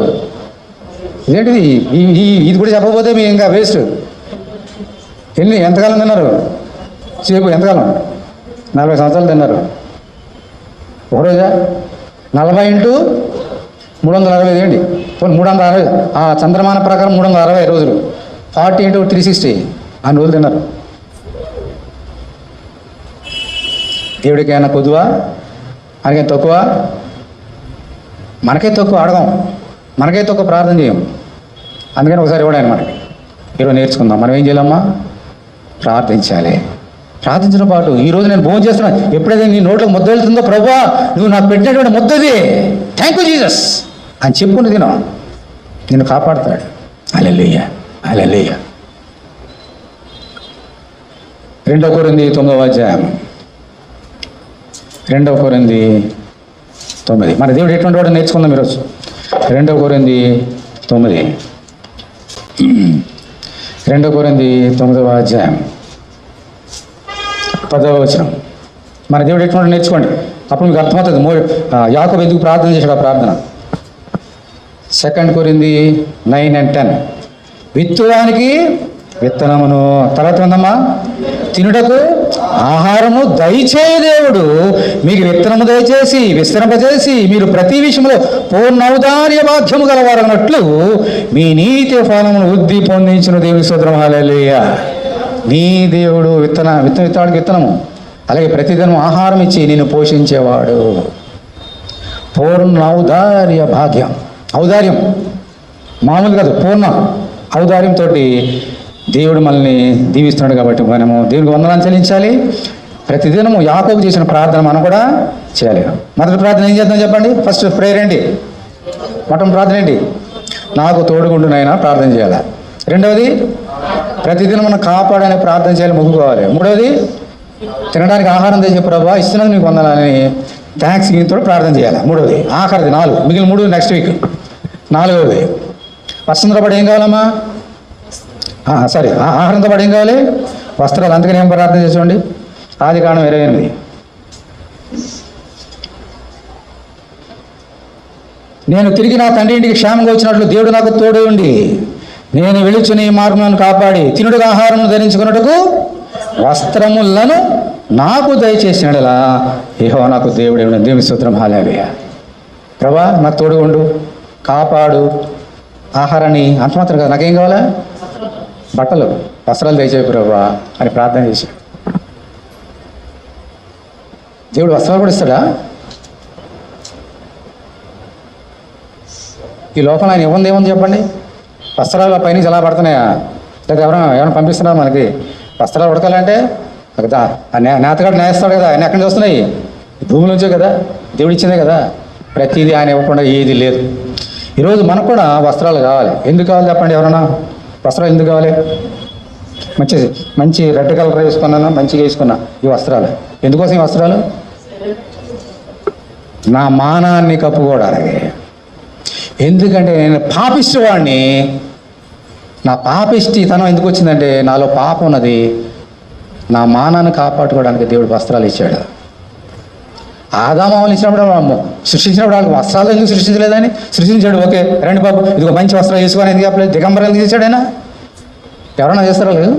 ఇదేంటిది ఇది కూడా చెప్పకపోతే మీ ఇంకా వేస్ట్. ఎంతకాలం తిన్నారు సేపు? ఎంతకాలం? 40 సంవత్సరాలు తిన్నారు. ఒకరోజా? 40 × 365 ఏంటి? 360. ఆ చంద్రమాన ప్రకారం 360 రోజులు. 40 × 360 అన్ని రోజులు తిన్నారు. దేవుడికి ఏమైనా కొద్దువా? మనకేం తక్కువ? మనకే తక్కువ అడగం, మనకే తక్కువ ప్రార్థన చేయం. అందుకని ఒకసారి ఇవ్వడానికి మనకి ఈరోజు నేర్చుకుందాం. మనం ఏం చేయాలమ్మా? ప్రార్థించాలి. ప్రార్థించిన పాటు ఈరోజు నేను భోజనం చేస్తున్నాను, ఎప్పుడైతే నీ నోట్లకు ముద్ద వెళ్తుందో, ప్రభువా నువ్వు నాకు పెట్టినటువంటి ముద్దది, థ్యాంక్ యూ జీసస్ అని చెప్పుకుని తిను, నిన్ను కాపాడుతాడు. హల్లెలూయా, హల్లెలూయా. 2 కొరింథీ 9వ అధ్యాయం, 2 కొరింథీ 9. మన దేవుడు ఎటువంటి వాడు నేర్చుకుందాం ఈరోజు. 2 కొరింథీ 9, 2 కొరింథీ 9వ అధ్యాయం 10వ వచనం. మన దేవుడు ఎటువంటి నేర్చుకోండి, అప్పుడు మీకు అర్థమవుతుంది యాకోబు ఎందుకు ప్రార్థన చేశాడు. ఆ ప్రార్థన 2 కొరింథీ 9 and 10. విత్తువానికి విత్తనమును, తర్వాత ఉందమ్మా, తినుటకు ఆహారము దయచేయ దేవుడు మీకు విత్తనము దయచేసి విస్తరింపజేసి మీరు ప్రతి విషయంలో పూర్ణౌదార్య భాగ్యము గలవారన్నట్లు మీ నీతి ఫలమును వృద్ధి పొందించిన దేవుని స్తోత్రం. హల్లెలూయా. నీ దేవుడు విత్తనాడికి విత్తనము, అలాగే ప్రతిదినం ఆహారం ఇచ్చి నిన్ను పోషించేవాడు. పూర్ణ ఔదార్య భాగ్యం, ఔదార్యం మామూలు కాదు, పూర్ణ ఔదార్యంతో దేవుడు మనల్ని దీవిస్తున్నాడు. కాబట్టి మనము దేవునికి వందనాలు చెల్లించాలి. ప్రతిదినము యాకోబు చేసిన ప్రార్థన మనం కూడా చేయాలి. మొదటి ప్రార్థన ఏం చేద్దాం చెప్పండి? ఫస్ట్ ప్రేయర్ ఏంటి? మొట్టమొదటి ప్రార్థన ఏంటి? నాకు తోడుగుండు నాయనా ప్రార్థన చేయాలి. రెండవది ప్రతిదినం మనం కాపాడని ప్రార్థన చేయాలి, మొక్కుకోవాలి. మూడవది తినడానికి ఆహారం తెచ్చే ప్రభువా ఇస్తున్నది మీకు వందనాలని థ్యాంక్స్ గివింగ్తో ప్రార్థన చేయాలి. మూడవది. ఆఖరిది 4, మిగిలిన 3 నెక్స్ట్ వీక్. 4వది వస్త్రంతో పాటు ఏం కావాలమ్మా? ఆహారంతో పాటు ఏం కావాలి? వస్త్రాలు. అందుకని ఏం ప్రార్థన చేసుకోండి? ఆదికాండం 28. నేను తిరిగి నా తండ్రి ఇంటికి క్షేమంగా వచ్చినట్లు దేవుడు నాకు తోడు ఉండి నేను వెలుచుని ఈ మార్గములను కాపాడి తినుడుగా ఆహారమును ధరించుకున్నట్టుకు వస్త్రములను నాకు దయచేసినలా యెహోవా నాకు దేవుడు. దేవుని స్తోత్రం. హల్లెలూయా. ప్రభా నాకు తోడు ఉండు, కాపాడు, ఆహారాన్ని అంత మాత్రం కదా, నాకేం కావాలా? బట్టలు, వస్త్రాలు దయచేయి ప్రభా అని ప్రార్థన చేశాడు. దేవుడు వస్త్రాలు కూడా ఇస్తాడా? ఈ లోపల ఆయన ఇవ్వంది ఏముంది చెప్పండి? వస్త్రాలు పైనుంచి ఎలా పడుతున్నాయా? లేదా ఎవరైనా పంపిస్తున్నారు మనకి వస్త్రాలు ఉడకాలంటే? నేతగాడు నేస్తాడు కదా, ఆయన ఎక్కడి నుంచి వస్తున్నాయి? భూమి నుంచే కదా, దేవుడు ఇచ్చిందే కదా. ప్రతిదీ ఆయన ఇవ్వకుండా ఏది లేదు. ఈరోజు మనకు కూడా వస్త్రాలు కావాలి. ఎందుకు కావాలి చెప్పండి? ఎవరన్నా వస్త్రాలు ఎందుకు కావాలి? మంచి రెడ్ కలర్ వేసుకున్నాను, మంచిగా వేసుకున్నా. ఈ వస్త్రాలు ఎందుకోసం? ఈ వస్త్రాలు నా మానాన్ని కప్పుకోవడానికి. ఎందుకంటే నేను పాపిష్టి వాడిని. నా పాపిష్టితనం ఎందుకు వచ్చిందంటే నాలో పాపం ఉన్నది. నా మానాన్ని కాపాడుకోవడానికి దేవుడు వస్త్రాలు ఇచ్చాడు. ఆదామావులు ఇచ్చినప్పుడు, సృష్టించినప్పుడు వాళ్ళకి వస్త్రాలు ఎందుకు సృష్టించలేదని సృష్టించాడు. ఓకే రండి బాబు ఇదిగో మంచి వస్త్రాలు వేసుకొని ఎందుకు చెప్పలేదు? దిగంబరం ఎందుకు ఇచ్చాడు ఆయన? ఎవరన్నా చేస్తారా? లేదు.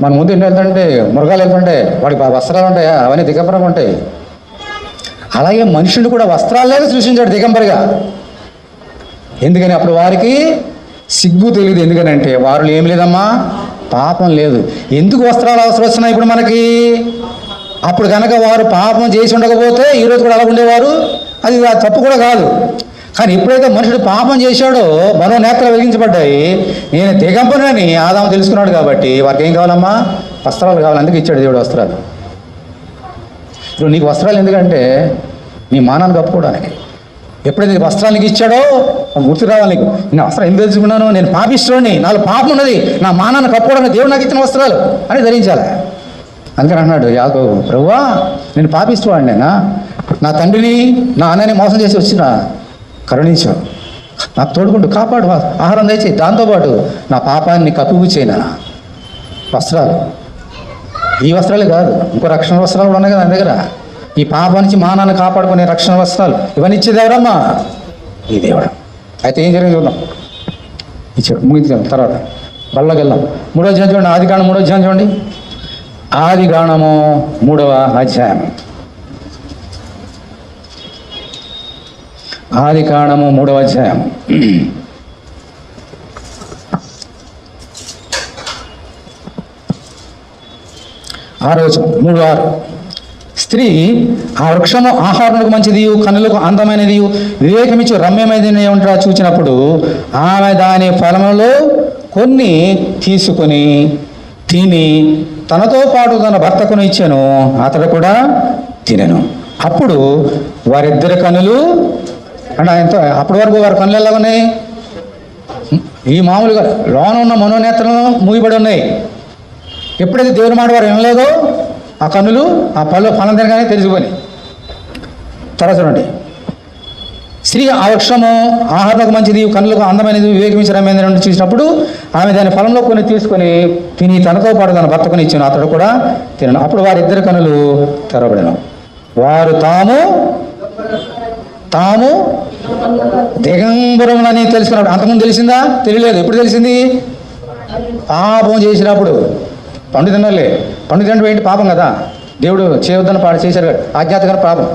మన ముందు ఎన్ని వెళ్తుంటే మృగాలు వెళ్తుంటే వాడికి వస్త్రాలు ఉంటాయా? అవన్నీ దిగంబరంగా ఉంటాయి. అలాగే మనుషుడు కూడా వస్త్రాలు లేక సృష్టించాడు దిగంబరిగా. ఎందుకని? అప్పుడు వారికి సిగ్గు తెలియదు. ఎందుకనంటే వారిలో ఏం లేదమ్మా, పాపం లేదు. ఎందుకు వస్త్రాలు అవసరం వస్తున్నాయి ఇప్పుడు మనకి? అప్పుడు కనుక వారు పాపం చేసి ఉండకపోతే ఈరోజు కూడా అలా ఉండేవారు. అది తప్పు కూడా కాదు. కానీ ఎప్పుడైతే మనుషుడు పాపం చేశాడో మరో నేత్రాలు వెలిగించబడ్డాయి. నేను దిగంబరని ఆదాము తెలుసుకున్నాడు. కాబట్టి వారికి ఏం కావాలమ్మా? వస్త్రాలు కావాలి. అందుకు ఇచ్చాడు దేవుడు వస్త్రాలు. ఇప్పుడు నీకు వస్త్రాలు ఎందుకంటే నీ మానాన్ని కప్పుకోవడానికి. ఎప్పుడైతే వస్త్రానికి ఇచ్చాడో గుర్తు రావాలి నీకు. నేను వస్త్రం ఎందుకు తెలుసుకున్నాను? నేను పాపిస్తోని, నాలో పాపం ఉన్నది, నా మానాన్ని కప్పుకోవడానికి దేవుడు నాకు ఇచ్చిన వస్త్రాలు అని ధరించాలి. అందుకని అన్నాడు యాకోబు, ప్రభువా నేను పాపిస్తూవాడిని, నా తండ్రిని నా అన్నని మోసం చేసి వచ్చిన కరుణించావు, నాకు తోడుకుంటూ కాపాడు, ఆహారం తెచ్చి దాంతోపాటు నా పాపాన్ని కప్పుగు చేయనా వస్త్రాలు. ఈ వస్త్రాలే కాదు, ఇంకో రక్షణ వస్త్రాలు కూడా ఉన్నాయి కదా నా దగ్గర. ఈ పాప నుంచి మానాన్ని కాపాడుకునే రక్షణ వస్త్రాలు ఇవన్నీ ఇచ్చేది ఎవరమ్మా? ఈ దేవుడు. అయితే ఏం జరిగింది చూద్దాం. ఇచ్చాడు ముగించాం తర్వాత బళ్ళకి వెళ్దాం. 3వ అధ్యాయం చూడండి. ఆదికాండం 3వ అధ్యాయం చూడండి. ఆదికాండము 3వ అధ్యాయం. ఆదికాండము 3వ అధ్యాయం. ఆరో వచనం 3:6. స్త్రీ ఆ వృక్షము ఆహారములకు మంచిది, కన్నులకు అందమైనది, వివేకమిచ్చు రమ్యమైనది ఉంటా చూచినప్పుడు ఆమె దాని ఫలములో కొన్ని తీసుకొని తిని తనతో పాటు తన భర్తకును ఇచ్చాను, అతడు కూడా తినెను. అప్పుడు వారిద్దరి కన్నులు అంటే ఆయనతో అప్పటి వరకు వారి కన్నులు ఎలా ఉన్నాయి? ఈ మామూలుగా లోన ఉన్న మనోనేత్రలను మూయబడి ఉన్నాయి. ఎప్పుడైతే దేవుని మాట వారు వినలేదో ఆ కన్నులు ఆ ఫలం తినగానే తెలిసిపోయి. తర్వాత చూడండి. స్త్రీ ఆ వృక్షము ఆహారకు మంచిది, కన్నులకు అందమైనది, వివేకమించడమైనది చూసినప్పుడు ఆమె దాని ఫలంలో కొన్ని తీసుకొని తిని తనతో పాటు తన భర్తకుని ఇచ్చాను, అతడు కూడా తినను. అప్పుడు వారిద్దరి కన్నులు తెరవబడిన. వారు తాము దిగంబరములని తెలుసుకున్నప్పుడు. అంతకుముందు తెలిసిందా? తెలియలేదు. ఎప్పుడు తెలిసింది? పాపం చేసినప్పుడు. పండు తినలే. పండు తినడం ఏంటి? పాపం కదా. దేవుడు చేయవద్దని చేశారు, ఆజ్ఞాతకర పాపం.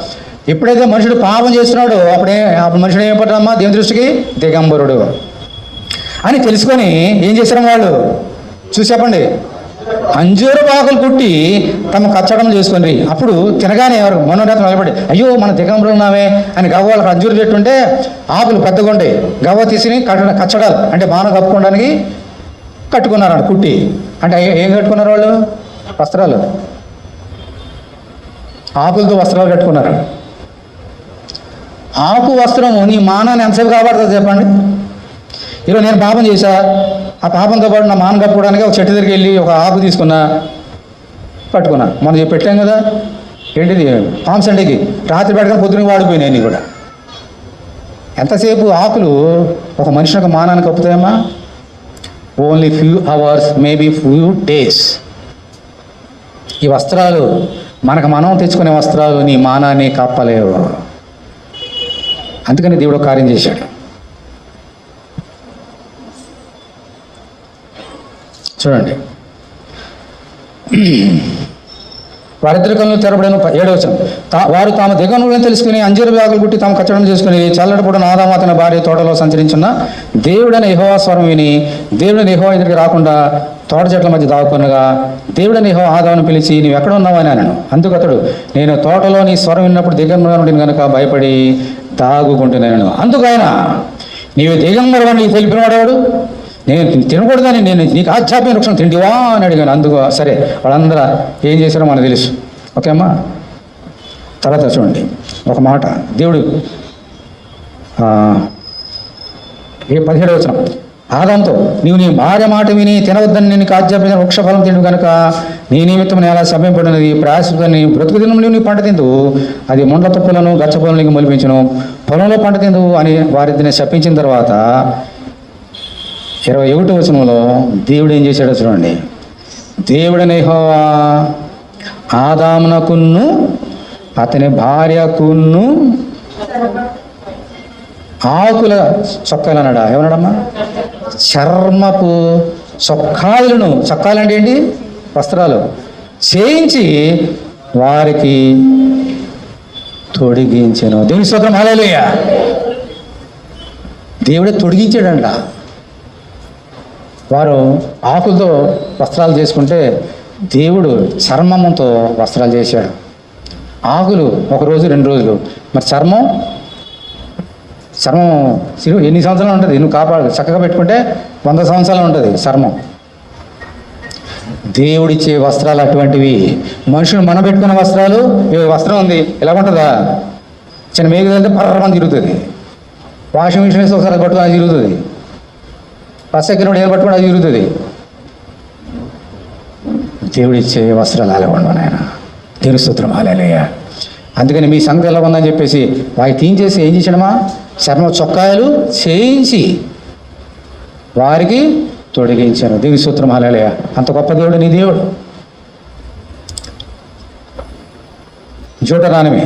ఎప్పుడైతే మనుషుడు పాపం చేస్తున్నాడో అప్పుడు మనుషుడు ఏమైపోతాడమ్మా? దేవుని దృష్టికి దిగంబరుడు అని తెలుసుకొని ఏం చేశారు వాళ్ళు? చూసి చెప్పండి. అంజూరు ఆకులు కుట్టి తమ కచ్చడం చేసుకొని అప్పుడు తినగానే ఎవరు మనోనేత్రం నిలబడి అయ్యో మన దిగంబరులు ఉన్నామే అని గవ్వ వాళ్ళకి అంజూరు చెట్టు ఉంటే ఆకులు పెద్దగా ఉండే గవ్వ తీసుకుని కచ్చడాలు అంటే బాగా కప్పుకోవడానికి కట్టుకున్నారంట కుట్టి. అంటే ఏం కట్టుకున్నారు వాళ్ళు? వస్త్రాలు. ఆకులతో వస్త్రాలు కట్టుకున్నారు. ఆకు వస్త్రము నీ మానాన్ని ఎంతసేపు కాపాడుతుంది చెప్పండి? ఈరోజు నేను పాపం చేశా, ఆ పాపంతో పాటు నా మాన కప్పుకోవడానికి ఒక చెట్టు దగ్గరికి వెళ్ళి ఒక ఆకు తీసుకున్నా, కట్టుకున్నా. మనం పెట్టాం కదా ఏంటిది పామ్ సండేకి రాత్రి పెట్టగానే పొద్దున వాడిపోయినాయి అన్నీ కూడా. ఎంతసేపు ఆకులు ఒక మనిషి యొక్క మానాన్ని కప్పుతాయమ్మా? Only few hours, maybe few days. ఈ వస్త్రాలు మనం తెచ్చుకునే వస్త్రాలు నీ మానాన్ని కప్పలేవు. అందుకని దేవుడు కార్యం చేశాడు. చూడండి. వారిద్దరి కన్నులు తెరబడిన. 7వ వచనం. వారు తాము దిగంబరులను తెలుసుకుని అంజూరు ఆకులు కుట్టి తాము కచ్చడం చేసుకుని చల్లడపూట ఆదాము అతని భార్య తోటలో సంచరించున్న దేవుడైన యెహోవా స్వరం విని దేవుడైన యెహోవా ఎదురికి రాకుండా తోట చెట్ల మధ్య దాక్కునగా దేవుడైన యెహోవా ఆదామును పిలిచి నీవు ఎక్కడ ఉన్నావు అని అన్నాను. అందుకు అతడు నేను తోటలో నీ స్వరం విన్నప్పుడు దిగంబరుగా ఉండిన కనుక భయపడి దాగుకుంటున్నాను. అందుకు ఆయన నీవు దిగంబరుగా నీకు తెలిపిన వాడేవాడు, నేను తినకూడదని నేను నీకు ఆధ్యాత్మిక వృక్షం తింటివా అని అడిగాను. అందుకు సరే వాళ్ళందరూ ఏం చేశారో మనకు తెలుసు. ఓకే అమ్మా. తర్వాత చూడండి ఒక మాట దేవుడు 17వ వచనం. ఆదాముతో నీవు నీ భార్య మాట విని తినవద్దని నేను ఆజ్ఞాపించిన వృక్షఫలం తిండు కనుక నీ నిమిత్తం నేను అలా సమయపడినది ప్రయాసని బ్రతుకు దినంలో నీ పంట తిందు, అది ముండ్ల తుప్పలను గచ్చపొలను నీకు మొలిపించను, పొలంలో పంట తిందు అని వారిద్దరిని శపించిన తర్వాత 21వ వచనంలో దేవుడు ఏం చేశాడో చూడండి. దేవుడైన యెహోవా ఆదామునకును అతని భార్యకును ఆకుల చొక్కాలు అన్నాడా? ఏమన్నాడమ్మా? చర్మపు చొక్కాలను. చొక్కాలు అంటే ఏంటి? వస్త్రాలు చేయించి వారికి తొడిగించెను. దేవుని స్తోత్రం. హల్లెలూయా. దేవుడే తొడిగించాడంట. వారు ఆకులతో వస్త్రాలు చేసుకుంటే దేవుడు చర్మంతో వస్త్రాలు చేశాడు. ఆకులు 1 రోజు 2 రోజులు, మరి చర్మం ఎన్ని సంవత్సరాలు ఉంటుంది? నువ్వు చక్కగా పెట్టుకుంటే 100 సంవత్సరాలు ఉంటుంది చర్మం. దేవుడిచ్చే వస్త్రాలు అటువంటివి. మనుషులు మనం పెట్టుకున్న వస్త్రాలు, వస్త్రం ఉంది ఎలా ఉంటుందా? చిన్న మేఘ వెళ్తే పర్రమని తిరుగుతుంది. వాషింగ్ మిషన్ వేసి ఒకసారి పట్టుకుని అది తిరుగుతుంది. పసెక్కినప్పుడు ఏం పట్టుకుని అది తిరుగుతుంది. దేవుడిచ్చే వస్త్రాలు అలా ఉండవు నాయన. దేవుని స్తోత్రం. హల్లెలూయా. అందుకని మీ సంగతి ఎలా ఉందని చెప్పేసి వాటి తీయించేసి ఏం చేసాడమా? చర్మ చొక్కాయలు చేయించి వారికి తొడిగించాను. దేవుని స్తోత్రం. హల్లెలూయా. అంత గొప్ప దేవుడు నీ దేవుడు. జూటరానమే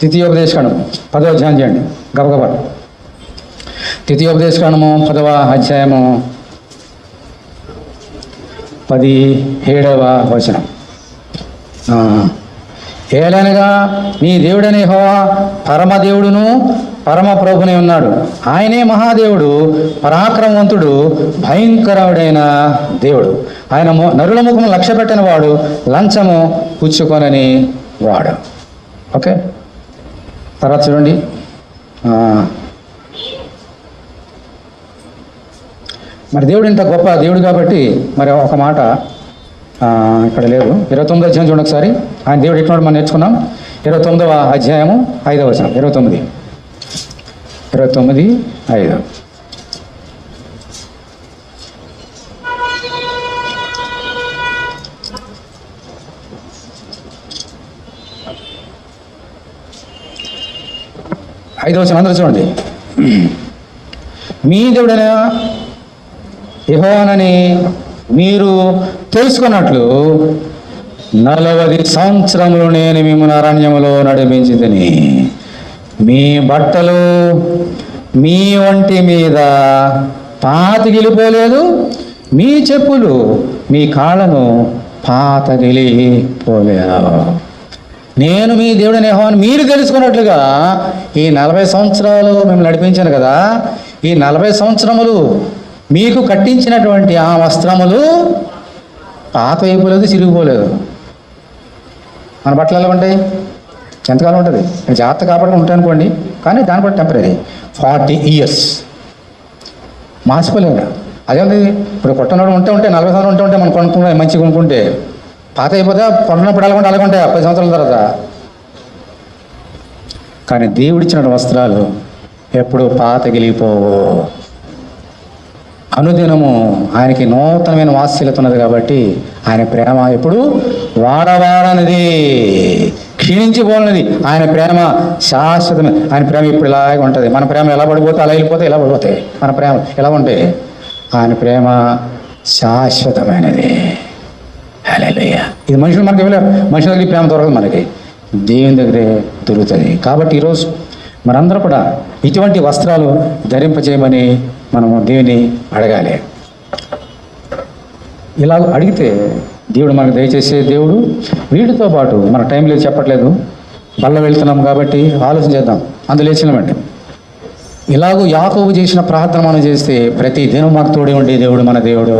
ద్వితీయోపదేశకాండం 10వ అధ్యాయం చేయండి గబగబా. ద్వితీయోపదేశకాండము 10వ అధ్యాయము 17వ వచనం. ఏలనగా నీ దేవుడని యెహోవా పరమదేవుడును పరమ ప్రభునే ఉన్నాడు. ఆయనే మహాదేవుడు, పరాక్రమవంతుడు, భయంకరుడైన దేవుడు. ఆయన నరుల ముఖము లక్ష్య పెట్టని వాడు, లంచము పుచ్చుకొనని వాడు. ఓకే, తర్వాత చూడండి. మరి దేవుడు ఇంత గొప్ప దేవుడు కాబట్టి మరి ఒక మాట ఇక్కడ లేదు. 29వ అధ్యాయం చూడండి ఒకసారి. ఆయన దేవుడు ఎట్లా మనం నేర్చుకున్నాం. 29వ అధ్యాయము 5వ వచనం. 29:5. ఐదవ వచనం అందరూ చూడండి. మీ దేవుడైన యెహోవానని మీరు తెలుసుకున్నట్లు 40 సంవత్సరములు నేను మిమ్మల్ని అరణ్యములో నడిపించిందని. మీ బట్టలు మీ ఒంటి మీద పాతగిలిపోలేదు, మీ చెప్పులు మీ కాళ్ళను పాతగిలిపోలేదు. నేను మీ దేవుడైన యెహోవాను మీరు తెలుసుకున్నట్లుగా ఈ 40 సంవత్సరాలు మేము నడిపించాను కదా. ఈ 40 సంవత్సరములు మీకు కట్టించినటువంటి ఆ వస్త్రములు పాత అయిపోలేదు, చిరిగిపోలేదు. మన బట్టలు ఎలా ఉంటాయి? ఎంతకాలం ఉంటుంది? జాగ్రత్త కాపాడుకుని ఉంటాయి అనుకోండి, కానీ దాని కూడా టెంపరీ. 40 years మార్చిపోలేదు. అదేంటి ఇప్పుడు కొట్టనోడు ఉంటే 40 సంవత్సరాలు ఉంటే మనం కొనుక్కుంటే మంచిగా కొనుక్కుంటే పాత అయిపోతే కొన్నప్పుడు అలాగుంటే అలాగుంటాయి 10 సంవత్సరాల తర్వాత. కానీ దేవుడిచ్చిన వస్త్రాలు ఎప్పుడు పాతగిలిపోవు. అనుదినము ఆయనకి నూతనమైన వాత్సల్యత ఉన్నది కాబట్టి ఆయన ప్రేమ ఎప్పుడు వాడవాడనిది, క్షీణించిపోయినది. ఆయన ప్రేమ శాశ్వతమైన. ఆయన ప్రేమ ఇప్పుడు ఇలాగే ఉంటుంది. మన ప్రేమ ఎలా పడిపోతే అలా వెళ్ళిపోతే ఇలా పడిపోతాయి. మన ప్రేమ ఎలా ఉంటే ఆయన ప్రేమ శాశ్వతమైనది. హల్లెలూయా. ఇది మనుషులు మనకి ఇవ్వలేరు. మనుషుల దగ్గర ప్రేమ దొరకదు, మనకి దేవుని దగ్గరే దొరుకుతుంది. కాబట్టి ఈరోజు మనందరూ కూడా ఇటువంటి వస్త్రాలు ధరింపజేయమని మనము దేవుని అడగాలి. ఇలా అడిగితే దేవుడు మనకు దయచేసే దేవుడు. వీటితో పాటు మన టైం లేదు, చెప్పట్లేదు, బల్ల వెళ్తున్నాం కాబట్టి ఆలోచన చేద్దాం. అందులో లేచినామండి. ఇలాగూ యాకోబు చేసిన ప్రార్థన మనం చేస్తే ప్రతి దినం మాకు తోడే ఉండే దేవుడు మన దేవుడు.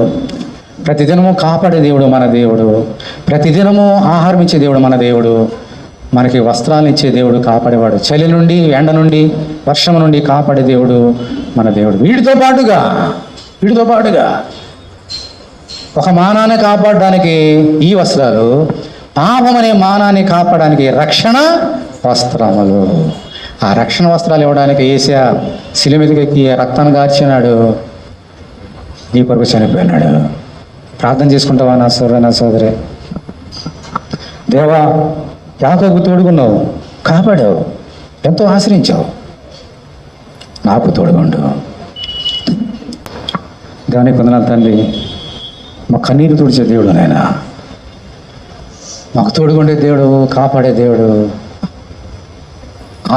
ప్రతిదినము కాపాడే దేవుడు మన దేవుడు. ప్రతిదినము ఆహారం ఇచ్చే దేవుడు మన దేవుడు. మనకి వస్త్రాలను ఇచ్చే దేవుడు, కాపాడేవాడు. చలి నుండి, ఎండ నుండి, వర్షం నుండి కాపాడే దేవుడు మన దేవుడు. వీటితో పాటుగా ఒక మానాన్ని కాపాడడానికి ఈ వస్త్రాలు, పాపం అనే మానాన్ని కాపాడడానికి రక్షణ వస్త్రములు. ఆ రక్షణ వస్త్రాలు ఇవ్వడానికి యేసయ్య శిలువ మీదకి ఎక్కి రక్తాన్ని గార్చినాడు, నీ కొరకు చనిపోయినాడు. ప్రార్థన చేసుకుంటావా నా సోదరి? దేవా, యాకోబుకు తోడుగున్నావు, కాపాడావు, ఎంతో ఆశ్రయించావు, నాకు తోడుగుండు. దానికి వందనాలు తండ్రి. మా కన్నీరు తుడిచే దేవుడు నాయన, మాకు తోడుగుండే దేవుడు, కాపాడే దేవుడు,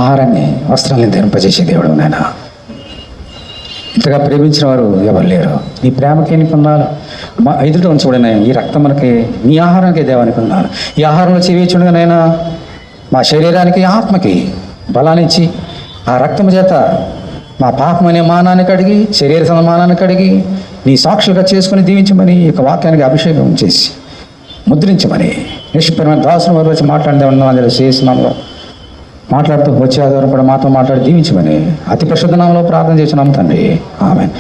ఆహారాన్ని వస్త్రాన్ని ధరింపజేసే దేవుడు నాయన. ఇంతగా ప్రేమించిన వారు ఎవరు లేరు. నీ ప్రేమకి ఎన్ని పొందాలి? మా ఎదుట ఉంచబడిన ఈ రక్తం మనకి నీ ఆహారానికి దేవానికి ఉండాలి. ఈ ఆహారంలో చేయించుండగానైనా మా శరీరానికి, ఆత్మకి బలాన్నిచ్చి ఆ రక్తం చేత మా పాపం అనే మానాన్ని కడిగి, శరీర సన్మానాన్ని కడిగి నీ సాక్షులుగా చేసుకుని దీవించమని ఈ యొక్క వాక్యానికి అభిషేకం చేసి ముద్రించమని నిష్పరమైన దాసుని వారు వచ్చి మాట్లాడితే ఉన్నాం. అందులో చేసినాంలో మాట్లాడుతూ వచ్చే ఆధారం కూడా మాతో మాట్లాడి దీవించమని అతి పరిశుద్ధ నామములో ప్రార్థన చేస్తున్నాం తండ్రి. ఆమేన్.